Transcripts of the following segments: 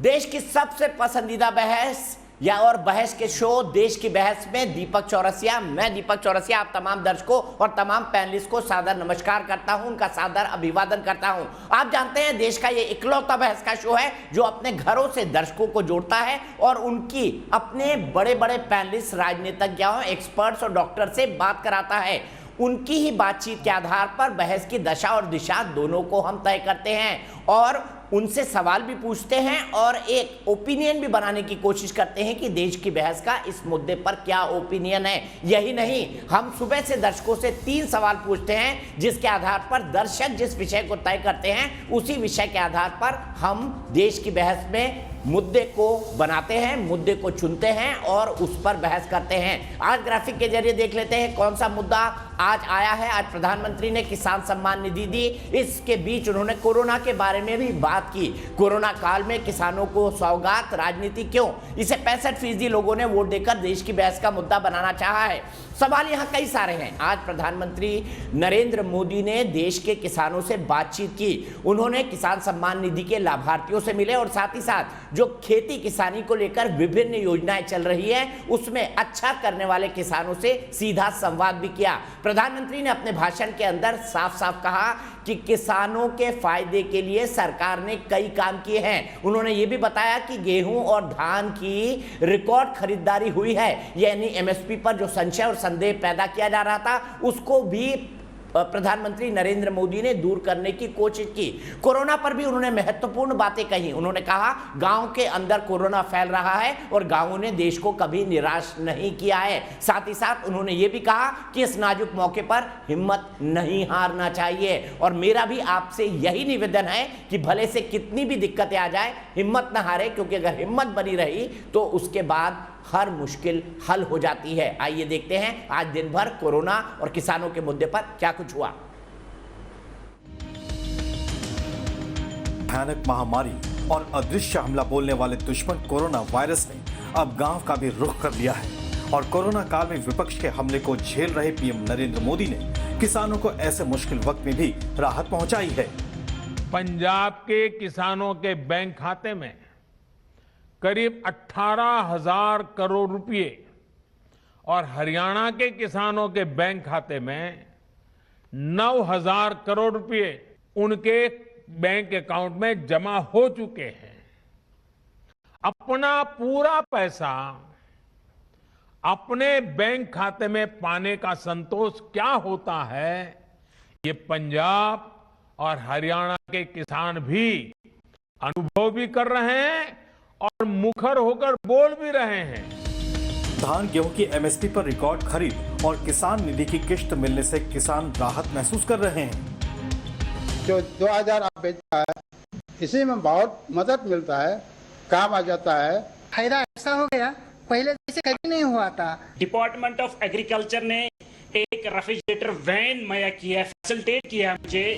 देश की सबसे पसंदीदा बहस या और बहस के शो देश की बहस में दीपक चौरसिया। मैं दीपक चौरसिया आप तमाम दर्शकों और तमाम पैनलिस्ट को सादर नमस्कार करता हूं, उनका सादर अभिवादन करता हूं। आप जानते हैं देश का ये इकलौता बहस का शो है जो अपने घरों से दर्शकों को जोड़ता है और उनकी अपने बड़े बड़े पैनलिस्ट, राजनीतिज्ञों, एक्सपर्ट्स और डॉक्टर से बात कराता है। उनकी ही बातचीत के आधार पर बहस की दशा और दिशा दोनों को हम तय करते हैं और उनसे सवाल भी पूछते हैं और एक ओपिनियन भी बनाने की कोशिश करते हैं कि देश की बहस का इस मुद्दे पर क्या ओपिनियन है। यही नहीं, हम सुबह से दर्शकों से 3 सवाल पूछते हैं जिसके आधार पर दर्शक जिस विषय को तय करते हैं उसी विषय के आधार पर हम देश की बहस में मुद्दे को बनाते हैं, मुद्दे को चुनते हैं और उस पर बहस करते हैं। आज ग्राफिक के जरिए देख लेते हैं कौन सा मुद्दा आज आया है। आज प्रधानमंत्री ने किसान सम्मान निधि दी, इसके बीच उन्होंने कोरोना के बारे में भी बात की। कोरोना काल में किसानों को सौगात, राजनीति क्यों, इसे 65% लोगों ने वोट देकर देश की बहस का मुद्दा बनाना चाहा है। सवाल यहाँ कई सारे हैं। आज प्रधानमंत्री नरेंद्र मोदी ने देश के किसानों से बातचीत की, उन्होंने किसान सम्मान निधि के लाभार्थियों से मिले और साथ ही साथ जो खेती किसानी को लेकर विभिन्न योजनाएं चल रही है उसमें अच्छा करने वाले किसानों से सीधा संवाद भी किया। प्रधानमंत्री ने अपने भाषण के अंदर साफ साफ कहा कि किसानों के फायदे के लिए सरकार ने कई काम किए हैं। उन्होंने ये भी बताया कि गेहूं और धान की रिकॉर्ड खरीदारी हुई है, यानी एमएसपी पर जो संशय और संदेह पैदा किया जा रहा था उसको भी प्रधानमंत्री नरेंद्र मोदी ने दूर करने की कोशिश की। कोरोना पर भी उन्होंने महत्वपूर्ण बातें कही। उन्होंने कहा गांव के अंदर कोरोना फैल रहा है और गांवों ने देश को कभी निराश नहीं किया है। साथ ही साथ उन्होंने ये भी कहा कि इस नाजुक मौके पर हिम्मत नहीं हारना चाहिए और मेरा भी आपसे यही निवेदन है कि भले से कितनी भी दिक्कतें आ जाए हिम्मत ना हारे, क्योंकि अगर हिम्मत बनी रही तो उसके बाद हर मुश्किल हल हो जाती है। आइए देखते हैं आज दिन भर कोरोना और किसानों के मुद्दे पर क्या कुछ हुआ। भयानक महामारी और अदृश्य हमला बोलने वाले दुश्मन कोरोना वायरस ने अब गांव का भी रुख कर लिया है और कोरोना काल में विपक्ष के हमले को झेल रहे पीएम नरेंद्र मोदी ने किसानों को ऐसे मुश्किल वक्त में भी राहत पहुंचाई है। पंजाब के किसानों के बैंक खाते में करीब 18,000 करोड़ रुपए और हरियाणा के किसानों के बैंक खाते में 9,000 करोड़ रुपए उनके बैंक अकाउंट में जमा हो चुके हैं। अपना पूरा पैसा अपने बैंक खाते में पाने का संतोष क्या होता है, ये पंजाब और हरियाणा के किसान भी अनुभव भी कर रहे हैं और मुखर होकर बोल भी रहे हैं। धान गेहूं की एमएसपी पर रिकॉर्ड खरीद और किसान निधि की किश्त मिलने से किसान राहत महसूस कर रहे हैं। जो 2000 आप बेचता है इसी में बहुत मदद मिलता है, काम आ जाता है। फायदा ऐसा हो गया, पहले जैसे कभी नहीं हुआ था। डिपार्टमेंट ऑफ एग्रीकल्चर ने एक रेफ्रिजरेटर वैन मुहैया किया, फैसिलिटेट किया मुझे।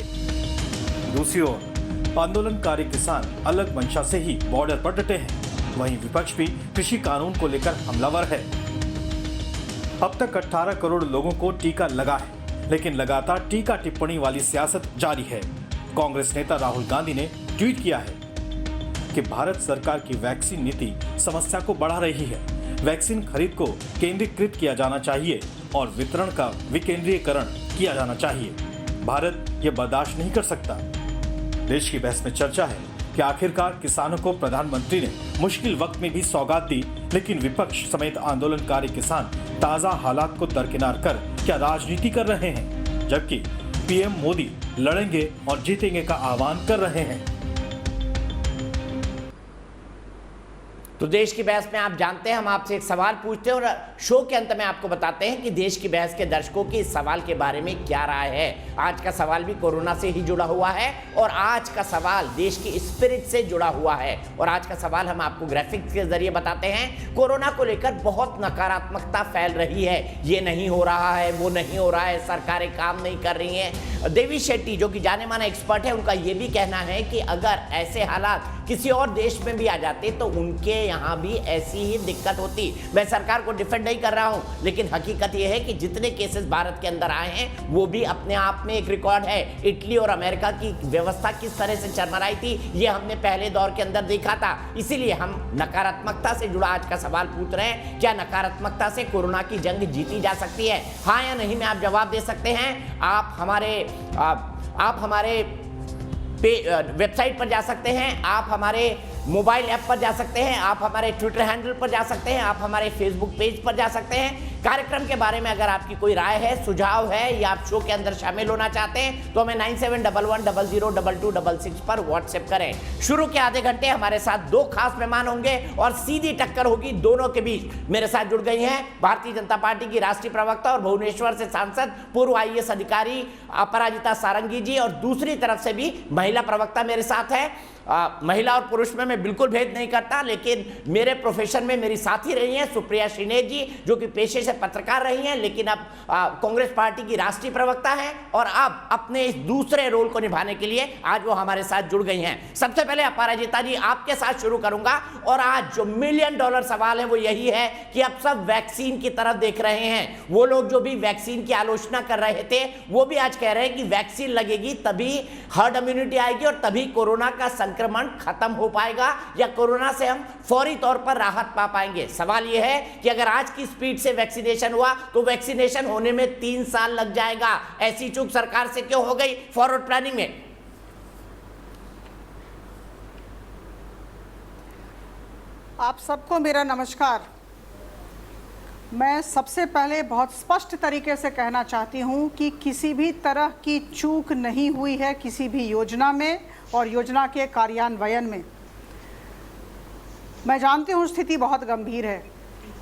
दूसरी ओर आंदोलनकारी किसान अलग मंशा से ही बॉर्डर पर डटे हैं। वहीं विपक्ष भी कृषि कानून को लेकर हमलावर है। अब तक 18 करोड़ लोगों को टीका लगा है, लेकिन लगातार टीका टिप्पणी वाली सियासत जारी है। कांग्रेस नेता राहुल गांधी ने ट्वीट किया है कि भारत सरकार की वैक्सीन नीति समस्या को बढ़ा रही है। वैक्सीन खरीद को केंद्रीकृत किया जाना चाहिए और वितरण का विकेंद्रीकरण किया जाना चाहिए। भारत ये बर्दाश्त नहीं कर सकता। देश की बहस में चर्चा है कि आखिरकार किसानों को प्रधानमंत्री ने मुश्किल वक्त में भी सौगात दी, लेकिन विपक्ष समेत आंदोलनकारी किसान ताजा हालात को दरकिनार कर क्या राजनीति कर रहे हैं, जबकि पीएम मोदी लड़ेंगे और जीतेंगे का आह्वान कर रहे हैं। तो देश की बहस में आप जानते हैं हम आपसे एक सवाल पूछते हैं और शो के अंत में आपको बताते हैं कि देश की बहस के दर्शकों की इस सवाल के बारे में क्या राय है। आज का सवाल भी कोरोना से ही जुड़ा हुआ है और आज का सवाल देश की स्पिरिट से जुड़ा हुआ है और आज का सवाल हम आपको ग्राफिक्स के जरिए बताते हैं। कोरोना को लेकर बहुत नकारात्मकता फैल रही है, ये नहीं हो रहा है, वो नहीं हो रहा है, सरकारें काम नहीं कर रही हैं, देवी शेट्टी जो कि जाने माने एक्सपर्ट है, उनका यह भी कहना है कि अगर ऐसे हालात किसी और देश में भी आ जाते तो उनके यहाँ भी ऐसी ही दिक्कत होती। मैं सरकार को डिफेंड नहीं कर रहा हूँ, लेकिन हकीकत यह है कि जितने केसेस भारत के अंदर आए हैं वो भी अपने आप में एक रिकॉर्ड है। इटली और अमेरिका की व्यवस्था किस तरह से चरमराई थी ये हमने पहले दौर के अंदर देखा था। इसीलिए हम नकारात्मकता से जुड़ा आज का सवाल पूछ रहे हैं, क्या नकारात्मकता से कोरोना की जंग जीती जा सकती है, हाँ या नहीं में आप जवाब दे सकते हैं। आप हमारे वेबसाइट पर जा सकते हैं, आप हमारे मोबाइल ऐप पर जा सकते हैं, आप हमारे ट्विटर हैंडल पर जा सकते हैं, आप हमारे फेसबुक पेज पर जा सकते हैं। कार्यक्रम के बारे में अगर आपकी कोई राय है, सुझाव है या आप शो के अंदर शामिल होना चाहते हैं तो हमें 9711002266 पर व्हाट्सएप करें। शुरू के आधे घंटे हमारे साथ दो खास मेहमान होंगे और सीधी टक्कर होगी दोनों के बीच। मेरे साथ जुड़ गई हैं भारतीय जनता पार्टी की राष्ट्रीय प्रवक्ता और भुवनेश्वर से सांसद पूर्व IAS अधिकारी अपराजिता सारंगी जी, और दूसरी तरफ से भी महिला प्रवक्ता मेरे साथ है। महिला और पुरुष में मैं बिल्कुल भेद नहीं करता, लेकिन मेरे प्रोफेशन में मेरी साथी रही हैं सुप्रिया श्रीनेत जी, जो कि पेशे से पत्रकार रही हैं, लेकिन अब कांग्रेस पार्टी की राष्ट्रीय प्रवक्ता हैं और अब अपने इस दूसरे रोल को निभाने के लिए आज वो हमारे साथ जुड़ गई हैं। सबसे पहले अपराजिता जी आपके साथ शुरू करूंगा, और आज जो $1 मिलियन सवाल है वो यही है कि अब सब वैक्सीन की तरफ देख रहे हैं। वो लोग जो भी वैक्सीन की आलोचना कर रहे थे वो भी आज कह रहे हैं कि वैक्सीन लगेगी तभी हर्ड इम्यूनिटी आएगी और तभी कोरोना का संक्रमण खत्म हो पाएगा, या कोरोना से हम फौरी तौर पर राहत पा पाएंगे। सवाल यह है कि अगर आज की स्पीड से वैक्सीनेशन हुआ तो वैक्सीनेशन होने में 3 साल लग जाएगा। ऐसी चूक सरकार से क्यों हो गई फॉरवर्ड प्लानिंग में? आप सबको मेरा नमस्कार। मैं सबसे पहले बहुत स्पष्ट तरीके से कहना चाहती हूं कि किसी भी तरह की चूक नहीं हुई है किसी भी योजना में और योजना के कार्यान्वयन में। मैं जानती हूं स्थिति बहुत गंभीर है।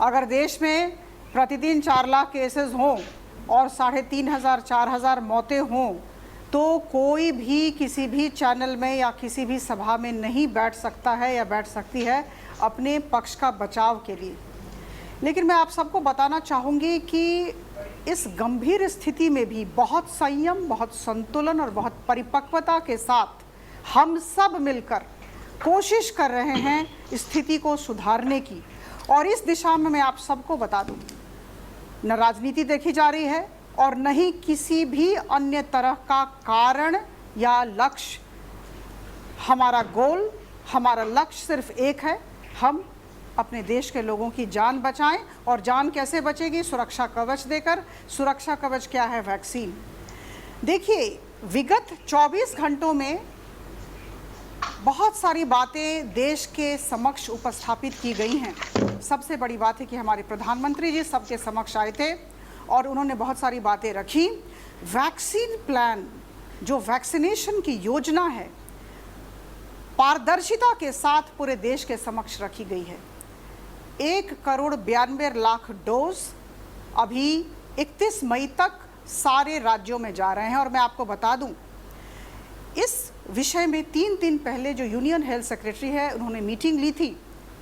अगर देश में प्रतिदिन 4 लाख केसेस हों और 3,500-4,000 मौतें हों तो कोई भी किसी भी चैनल में या किसी भी सभा में नहीं बैठ सकता है या बैठ सकती है अपने पक्ष का बचाव के लिए। लेकिन मैं आप सबको बताना चाहूँगी कि इस गंभीर स्थिति में भी बहुत संयम, बहुत संतुलन और बहुत परिपक्वता के साथ हम सब मिलकर कोशिश कर रहे हैं स्थिति को सुधारने की। और इस दिशा में मैं आप सबको बता दूं, न राजनीति देखी जा रही है और न ही किसी भी अन्य तरह का कारण या लक्ष्य। हमारा गोल, हमारा लक्ष्य सिर्फ एक है, हम अपने देश के लोगों की जान बचाएं। और जान कैसे बचेगी? सुरक्षा कवच देकर। सुरक्षा कवच क्या है? वैक्सीन। देखिए, विगत 24 घंटों में बहुत सारी बातें देश के समक्ष उपस्थापित की गई हैं। सबसे बड़ी बात है कि हमारे प्रधानमंत्री जी सबके समक्ष आए थे और उन्होंने बहुत सारी बातें रखी। वैक्सीन प्लान, जो वैक्सीनेशन की योजना है, पारदर्शिता के साथ पूरे देश के समक्ष रखी गई है। 1,92,00,000 डोज अभी 31 मई तक सारे राज्यों में जा रहे हैं। और मैं आपको बता दूं, इस विषय में 3 दिन पहले जो यूनियन हेल्थ सेक्रेटरी है उन्होंने मीटिंग ली थी।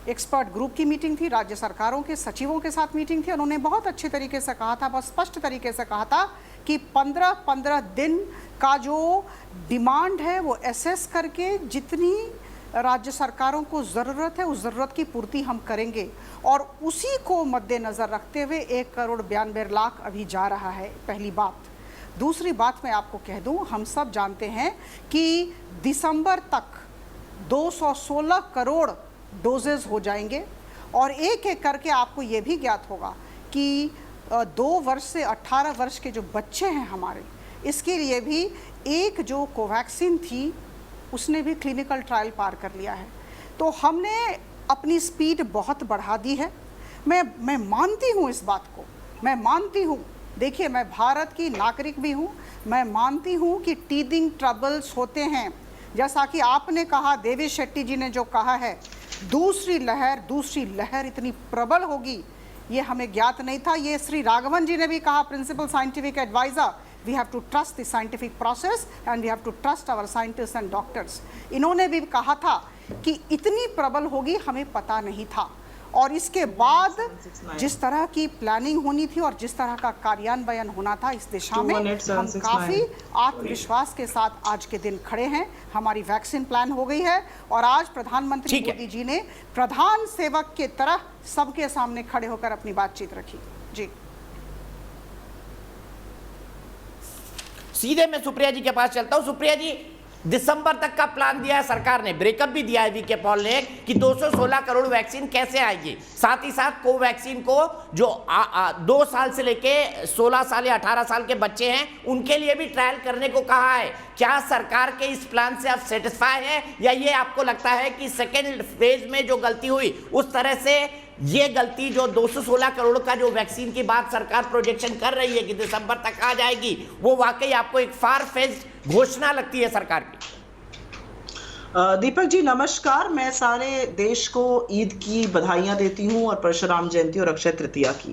एक्सपर्ट ग्रुप की मीटिंग थी, राज्य सरकारों के सचिवों के साथ मीटिंग थी। उन्होंने बहुत अच्छे तरीके से कहा था, बहुत स्पष्ट तरीके से कहा था कि 15-15 दिन का जो डिमांड है वो एसेस करके जितनी राज्य सरकारों को ज़रूरत है उस ज़रूरत की पूर्ति हम करेंगे। और उसी को मद्देनज़र रखते हुए 1,92,00,000 अभी जा रहा है। पहली बात। दूसरी बात मैं आपको कह दूं, हम सब जानते हैं कि दिसंबर तक 216 करोड़ डोजेज हो जाएंगे। और एक एक करके आपको ये भी ज्ञात होगा कि 2 वर्ष से 18 वर्ष के जो बच्चे हैं हमारे, इसके लिए भी एक जो कोवैक्सीन थी उसने भी क्लिनिकल ट्रायल पार कर लिया है। तो हमने अपनी स्पीड बहुत बढ़ा दी है। मैं मानती हूँ इस बात को, मैं मानती हूँ। देखिए, मैं भारत की नागरिक भी हूँ। मैं मानती हूँ कि टीदिंग ट्रबल्स होते हैं। जैसा कि आपने कहा, देवी शेट्टी जी ने जो कहा है, दूसरी लहर इतनी प्रबल होगी ये हमें ज्ञात नहीं था। ये श्री राघवन जी ने भी कहा, principal scientific adviser, we have to trust the scientific process and we have to trust our scientist and doctors. इन्होंने भी कहा था कि इतनी प्रबल होगी हमें पता नहीं था। और इसके बाद जिस तरह की प्लानिंग होनी थी और जिस तरह का कार्यान्वयन होना था, इस दिशा में हम काफ़ी आत्मविश्वास के साथ आज के दिन खड़े हैं। हमारी वैक्सीन प्लान हो गई है और आज प्रधानमंत्री मोदी जी ने प्रधान सेवक के तरह सबके सामने खड़े होकर अपनी बातचीत रखी। जी सीधे मैं सुप्रिया जी के पास चलता हूं। सुप्रिया जी, दिसंबर तक का प्लान दिया है सरकार ने, ब्रेकअप भी दिया है वीके पॉल ने कि 216 करोड़ वैक्सीन कैसे आएगी। साथ ही साथ कोवैक्सीन को जो 2 साल से लेके 16 साल या 18 साल के बच्चे हैं उनके लिए भी ट्रायल करने को कहा है। क्या सरकार के इस प्लान से आप सेटिस्फाई है या ये आपको लगता है कि सेकेंड फेज में जो गलती हुई उस तरह से ये गलती जो 216 करोड़ का जो वैक्सीन की बात सरकार प्रोजेक्शन कर रही है कि दिसंबर तक आ जाएगी, वो वाकई आपको एक फार फेज घोषणा लगती है सरकार की? दीपक जी नमस्कार। मैं सारे देश को ईद की बधाइयां देती हूं और परशुराम जयंती और अक्षय तृतीया की।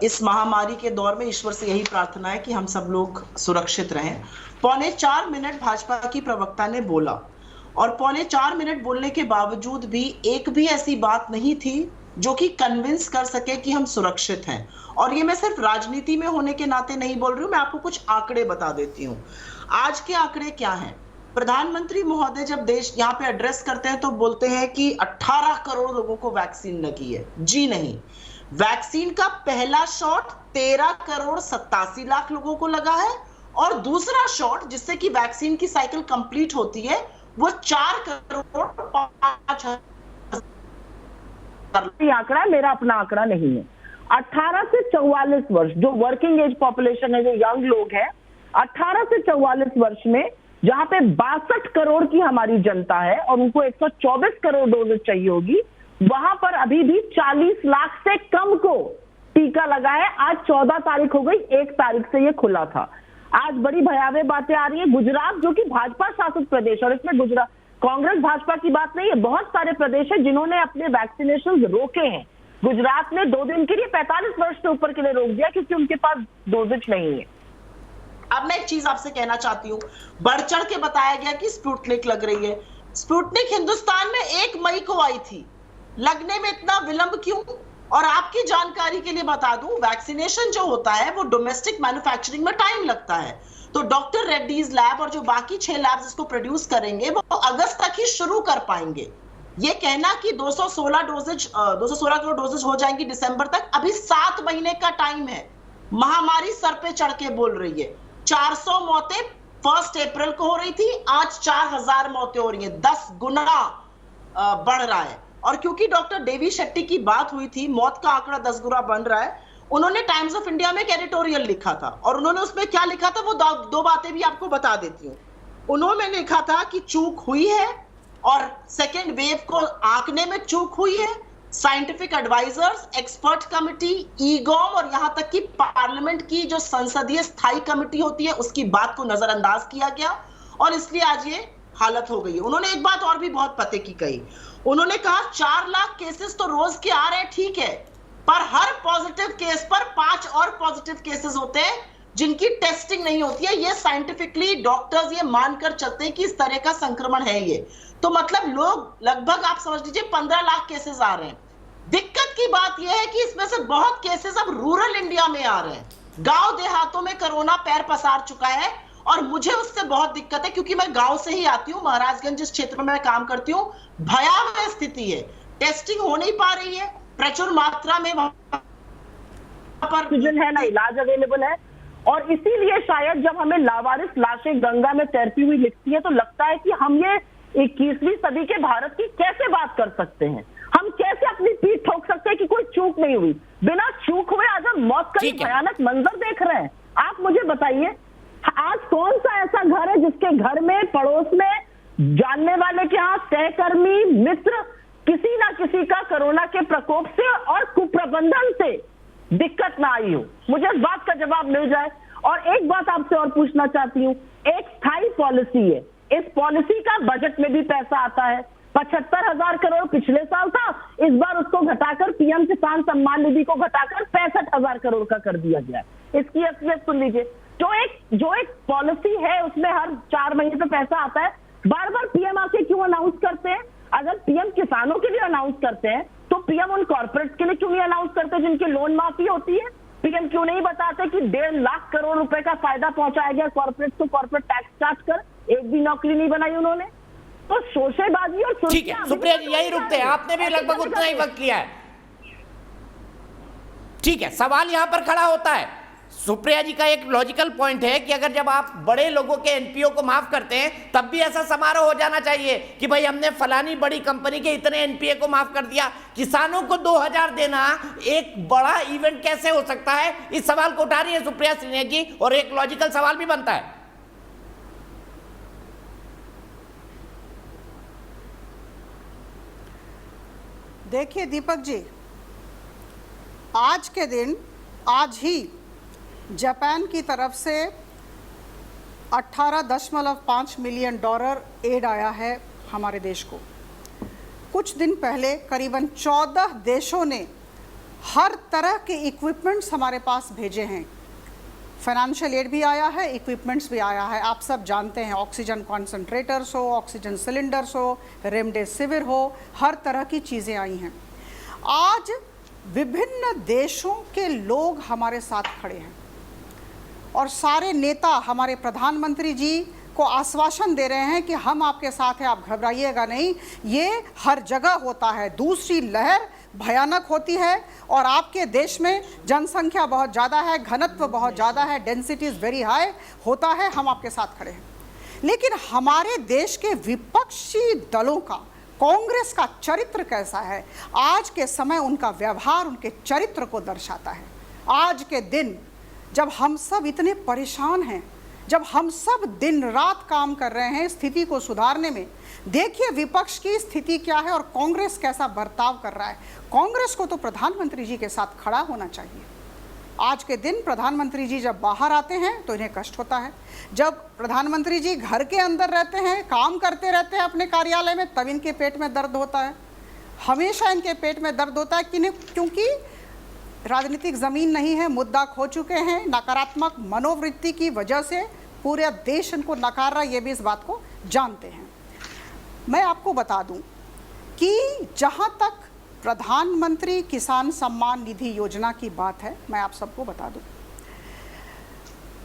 इस महामारी के दौर में ईश्वर से यही प्रार्थना है कि हम सब लोग सुरक्षित रहें। 4.25 मिनट भाजपा की प्रवक्ता ने बोला और 4.25 मिनट बोलने के बावजूद भी एक भी ऐसी बात नहीं थी जो कि कन्विंस कर सके कि हम सुरक्षित हैं। और ये मैं सिर्फ राजनीति में होने के नाते नहीं बोल रही हूं, मैं आपको कुछ आंकड़े बता देती हूं। आज के आंकड़े क्या हैं? प्रधानमंत्री महोदय जब देश यहाँ पे एड्रेस करते हैं तो बोलते हैं कि 18 करोड़ लोगों को वैक्सीन लगी है। जी नहीं, वैक्सीन का पहला शॉट 13 करोड़ 87 लाख लोगों को लगा है और दूसरा शॉट जिससे कि वैक्सीन की साइकिल कंप्लीट होती है वो 4 करोड़ 5 आंकड़ा मेरा अपना आंकड़ा नहीं है। 18 से 44 वर्ष जो वर्किंग एज पॉपुलेशन है, जो यंग लोग हैं, 18 से 44 वर्ष में जहां पे 62 करोड़ की हमारी जनता है और उनको 124 करोड़ डोजेज चाहिए होगी, वहां पर अभी भी 40 लाख से कम को टीका लगा है। आज 14 तारीख हो गई, 1 तारीख से ये खुला था। आज बड़ी भयावह बातें आ रही है। गुजरात जो कि भाजपा शासित प्रदेश, और इसमें गुजरात कांग्रेस भाजपा की बात नहीं है, बहुत सारे प्रदेश है जिन्होंने अपने वैक्सीनेशन रोके हैं। गुजरात ने 2 दिन के लिए 45 वर्ष से ऊपर के लिए रोक दिया क्योंकि उनके पास डोजेज नहीं है। अब मैं एक चीज आपसे कहना चाहती हूँ, बढ़ चढ़ के बताया गया कि स्पुतनिक लग रही है। स्पुतनिक हिंदुस्तान में 1 मई को आई थी, लगने में इतना विलंब क्यों? और आपकी जानकारी के लिए बता दूं, वैक्सीनेशन जो होता है वो डोमेस्टिक मैन्युफैक्चरिंग में टाइम लगता है। तो डॉक्टर रेड्डीज लैब और जो बाकी 6 लैब्स इसको प्रोड्यूस करेंगे वो अगस्त तक ही शुरू कर पाएंगे। ये कहना कि 216 करोड़ डोजेज हो जाएंगी दिसंबर तक, अभी 7 महीने का टाइम है। महामारी सर पे चढ़ के बोल रही है। 400 मौतें 1 अप्रैल को हो रही थी, आज 4000 मौतें हो रही है, 10 गुना बढ़ रहा है। और क्योंकि डॉक्टर देवी शेट्टी की बात हुई थी, मौत का आंकड़ा 10 गुना बन रहा है, उन्होंने टाइम्स ऑफ इंडिया में एक एडिटोरियल लिखा था और उन्होंने उसमें क्या लिखा था वो 2 बातें भी आपको बता देती हूँ। उन्होंने लिखा था कि चूक हुई है और सेकेंड वेव को आंकने में चूक हुई है। साइंटिफिक एडवाइजर्स, एक्सपर्ट कमिटी, ईगॉम और यहां तक कि पार्लियामेंट की जो संसदीय स्थायी कमिटी होती है उसकी बात को नजरअंदाज किया गया और इसलिए आज ये हालत हो गई है। उन्होंने एक बात और भी बहुत पते की कही, उन्होंने कहा 4 लाख केसेस तो रोज के आ रहे हैं, ठीक है, पर हर पॉजिटिव केस पर 5 और पॉजिटिव केसेस होते हैं जिनकी टेस्टिंग नहीं होती है। ये साइंटिफिकली डॉक्टर्स ये मानकर चलते हैं कि इस तरह का संक्रमण है ये। तो मतलब लोग लगभग आप समझ लीजिए 15 लाख केसेस आ रहे हैं। दिक्कत की बात यह है कि इसमें से बहुत केसेस अब रूरल इंडिया में आ रहे हैं, गांव देहातों में कोरोना पैर पसार चुका है और मुझे उससे बहुत दिक्कत है क्योंकि मैं गांव से ही आती हूं। महाराजगंज जिस क्षेत्र में मैं काम करती हूं, भयावह स्थिति है, टेस्टिंग हो नहीं पा रही है प्रचुर मात्रा में, ऑक्सीजन है ना, इलाज अवेलेबल है। और इसीलिए शायद जब हमें लावारिस लाशें गंगा में तैरती हुई लिखती है तो लगता है कि हम ये 21वीं सदी के भारत की कैसे बात कर सकते हैं, हम कैसे अपनी पीठ ठोक सकते हैं कि कोई चूक नहीं हुई। बिना चूक हुए आज हम मौत का भयानक मंजर देख रहे हैं। आप मुझे बताइए, आज कौन सा ऐसा घर है जिसके घर में पड़ोस में जानने वाले के यहाँ सहकर्मी मित्र किसी ना किसी का कोरोना के प्रकोप से और कुप्रबंधन से दिक्कत ना आई हो? मुझे इस बात का जवाब मिल जाए। और एक बात आपसे और पूछना चाहती हूँ, एक स्थायी पॉलिसी है, इस पॉलिसी का बजट में भी पैसा आता है। 75,000 करोड़ पिछले साल था, इस बार उसको घटाकर पीएम किसान सम्मान निधि को घटाकर 65,000 करोड़ का कर दिया गया है। इसकी असलियत सुन लीजिए, जो एक पॉलिसी है उसमें हर 4 महीने पे पैसा आता है। बार बार पीएम आके क्यों अनाउंस करते हैं? अगर पीएम किसानों के लिए अनाउंस करते हैं तो पीएम उन कॉर्पोरेट के लिए क्यों नहीं अनाउंस करते जिनकी लोन माफी होती है? पीएम क्यों नहीं बताते कि 1.5 लाख करोड़ रुपए का फायदा पहुंचाया गया कॉर्पोरेट को, कॉर्पोरेट टैक्स चार्ज कर, एक भी नौकरी नहीं बनाई उन्होंने? तो शोषेबाजी और ठीक है सुप्रिया जी, यही रुकते हैं, आपने भी लगभग उतना ही वक्त लिया है। ठीक है, सवाल यहां पर खड़ा होता है, सुप्रिया जी का एक लॉजिकल पॉइंट है कि अगर जब आप बड़े लोगों के एनपीओ को माफ करते हैं तब भी ऐसा समारोह हो जाना चाहिए कि भाई हमने फलानी बड़ी कंपनी के इतने एनपीए को माफ कर दिया। किसानों को 2000 देना एक बड़ा इवेंट कैसे हो सकता है? इस सवाल को उठा रही है सुप्रिया सिन्हा जी, और एक लॉजिकल सवाल भी बनता है। देखिए दीपक जी, आज के दिन, आज ही जापान की तरफ से $18.5 मिलियन एड आया है हमारे देश को। कुछ दिन पहले करीबन 14 देशों ने हर तरह के इक्विपमेंट्स हमारे पास भेजे हैं। फाइनेंशियल एड भी आया है, इक्विपमेंट्स भी आया है। आप सब जानते हैं, ऑक्सीजन कॉन्सेंट्रेटर्स हो, ऑक्सीजन सिलेंडर्स हो, रेमडेसिविर हो, हर तरह की चीज़ें आई हैं। आज विभिन्न देशों के लोग हमारे साथ खड़े हैं और सारे नेता हमारे प्रधानमंत्री जी को आश्वासन दे रहे हैं कि हम आपके साथ हैं, आप घबराइएगा नहीं। ये हर जगह होता है, दूसरी लहर भयानक होती है और आपके देश में जनसंख्या बहुत ज़्यादा है, घनत्व बहुत ज़्यादा है, डेंसिटी इज़ वेरी हाई, होता है, हम आपके साथ खड़े हैं। लेकिन हमारे देश के विपक्षी दलों का, कांग्रेस का चरित्र कैसा है? आज के समय उनका व्यवहार उनके चरित्र को दर्शाता है। आज के दिन जब हम सब इतने परेशान हैं, जब हम सब दिन रात काम कर रहे हैं स्थिति को सुधारने में, देखिए विपक्ष की स्थिति क्या है और कांग्रेस कैसा बर्ताव कर रहा है। कांग्रेस को तो प्रधानमंत्री जी के साथ खड़ा होना चाहिए। आज के दिन प्रधानमंत्री जी जब बाहर आते हैं तो इन्हें कष्ट होता है, जब प्रधानमंत्री जी घर के अंदर रहते हैं, काम करते रहते हैं अपने कार्यालय में, तब इनके पेट में दर्द होता है। हमेशा इनके पेट में दर्द होता है क्योंकि राजनीतिक ज़मीन नहीं है, मुद्दा खो चुके हैं। नकारात्मक मनोवृत्ति की वजह से पूरे देश इनको नकार रहा है, ये भी इस बात को जानते हैं। मैं आपको बता दूं कि जहां तक प्रधानमंत्री किसान सम्मान निधि योजना की बात है, मैं आप सबको बता दूं,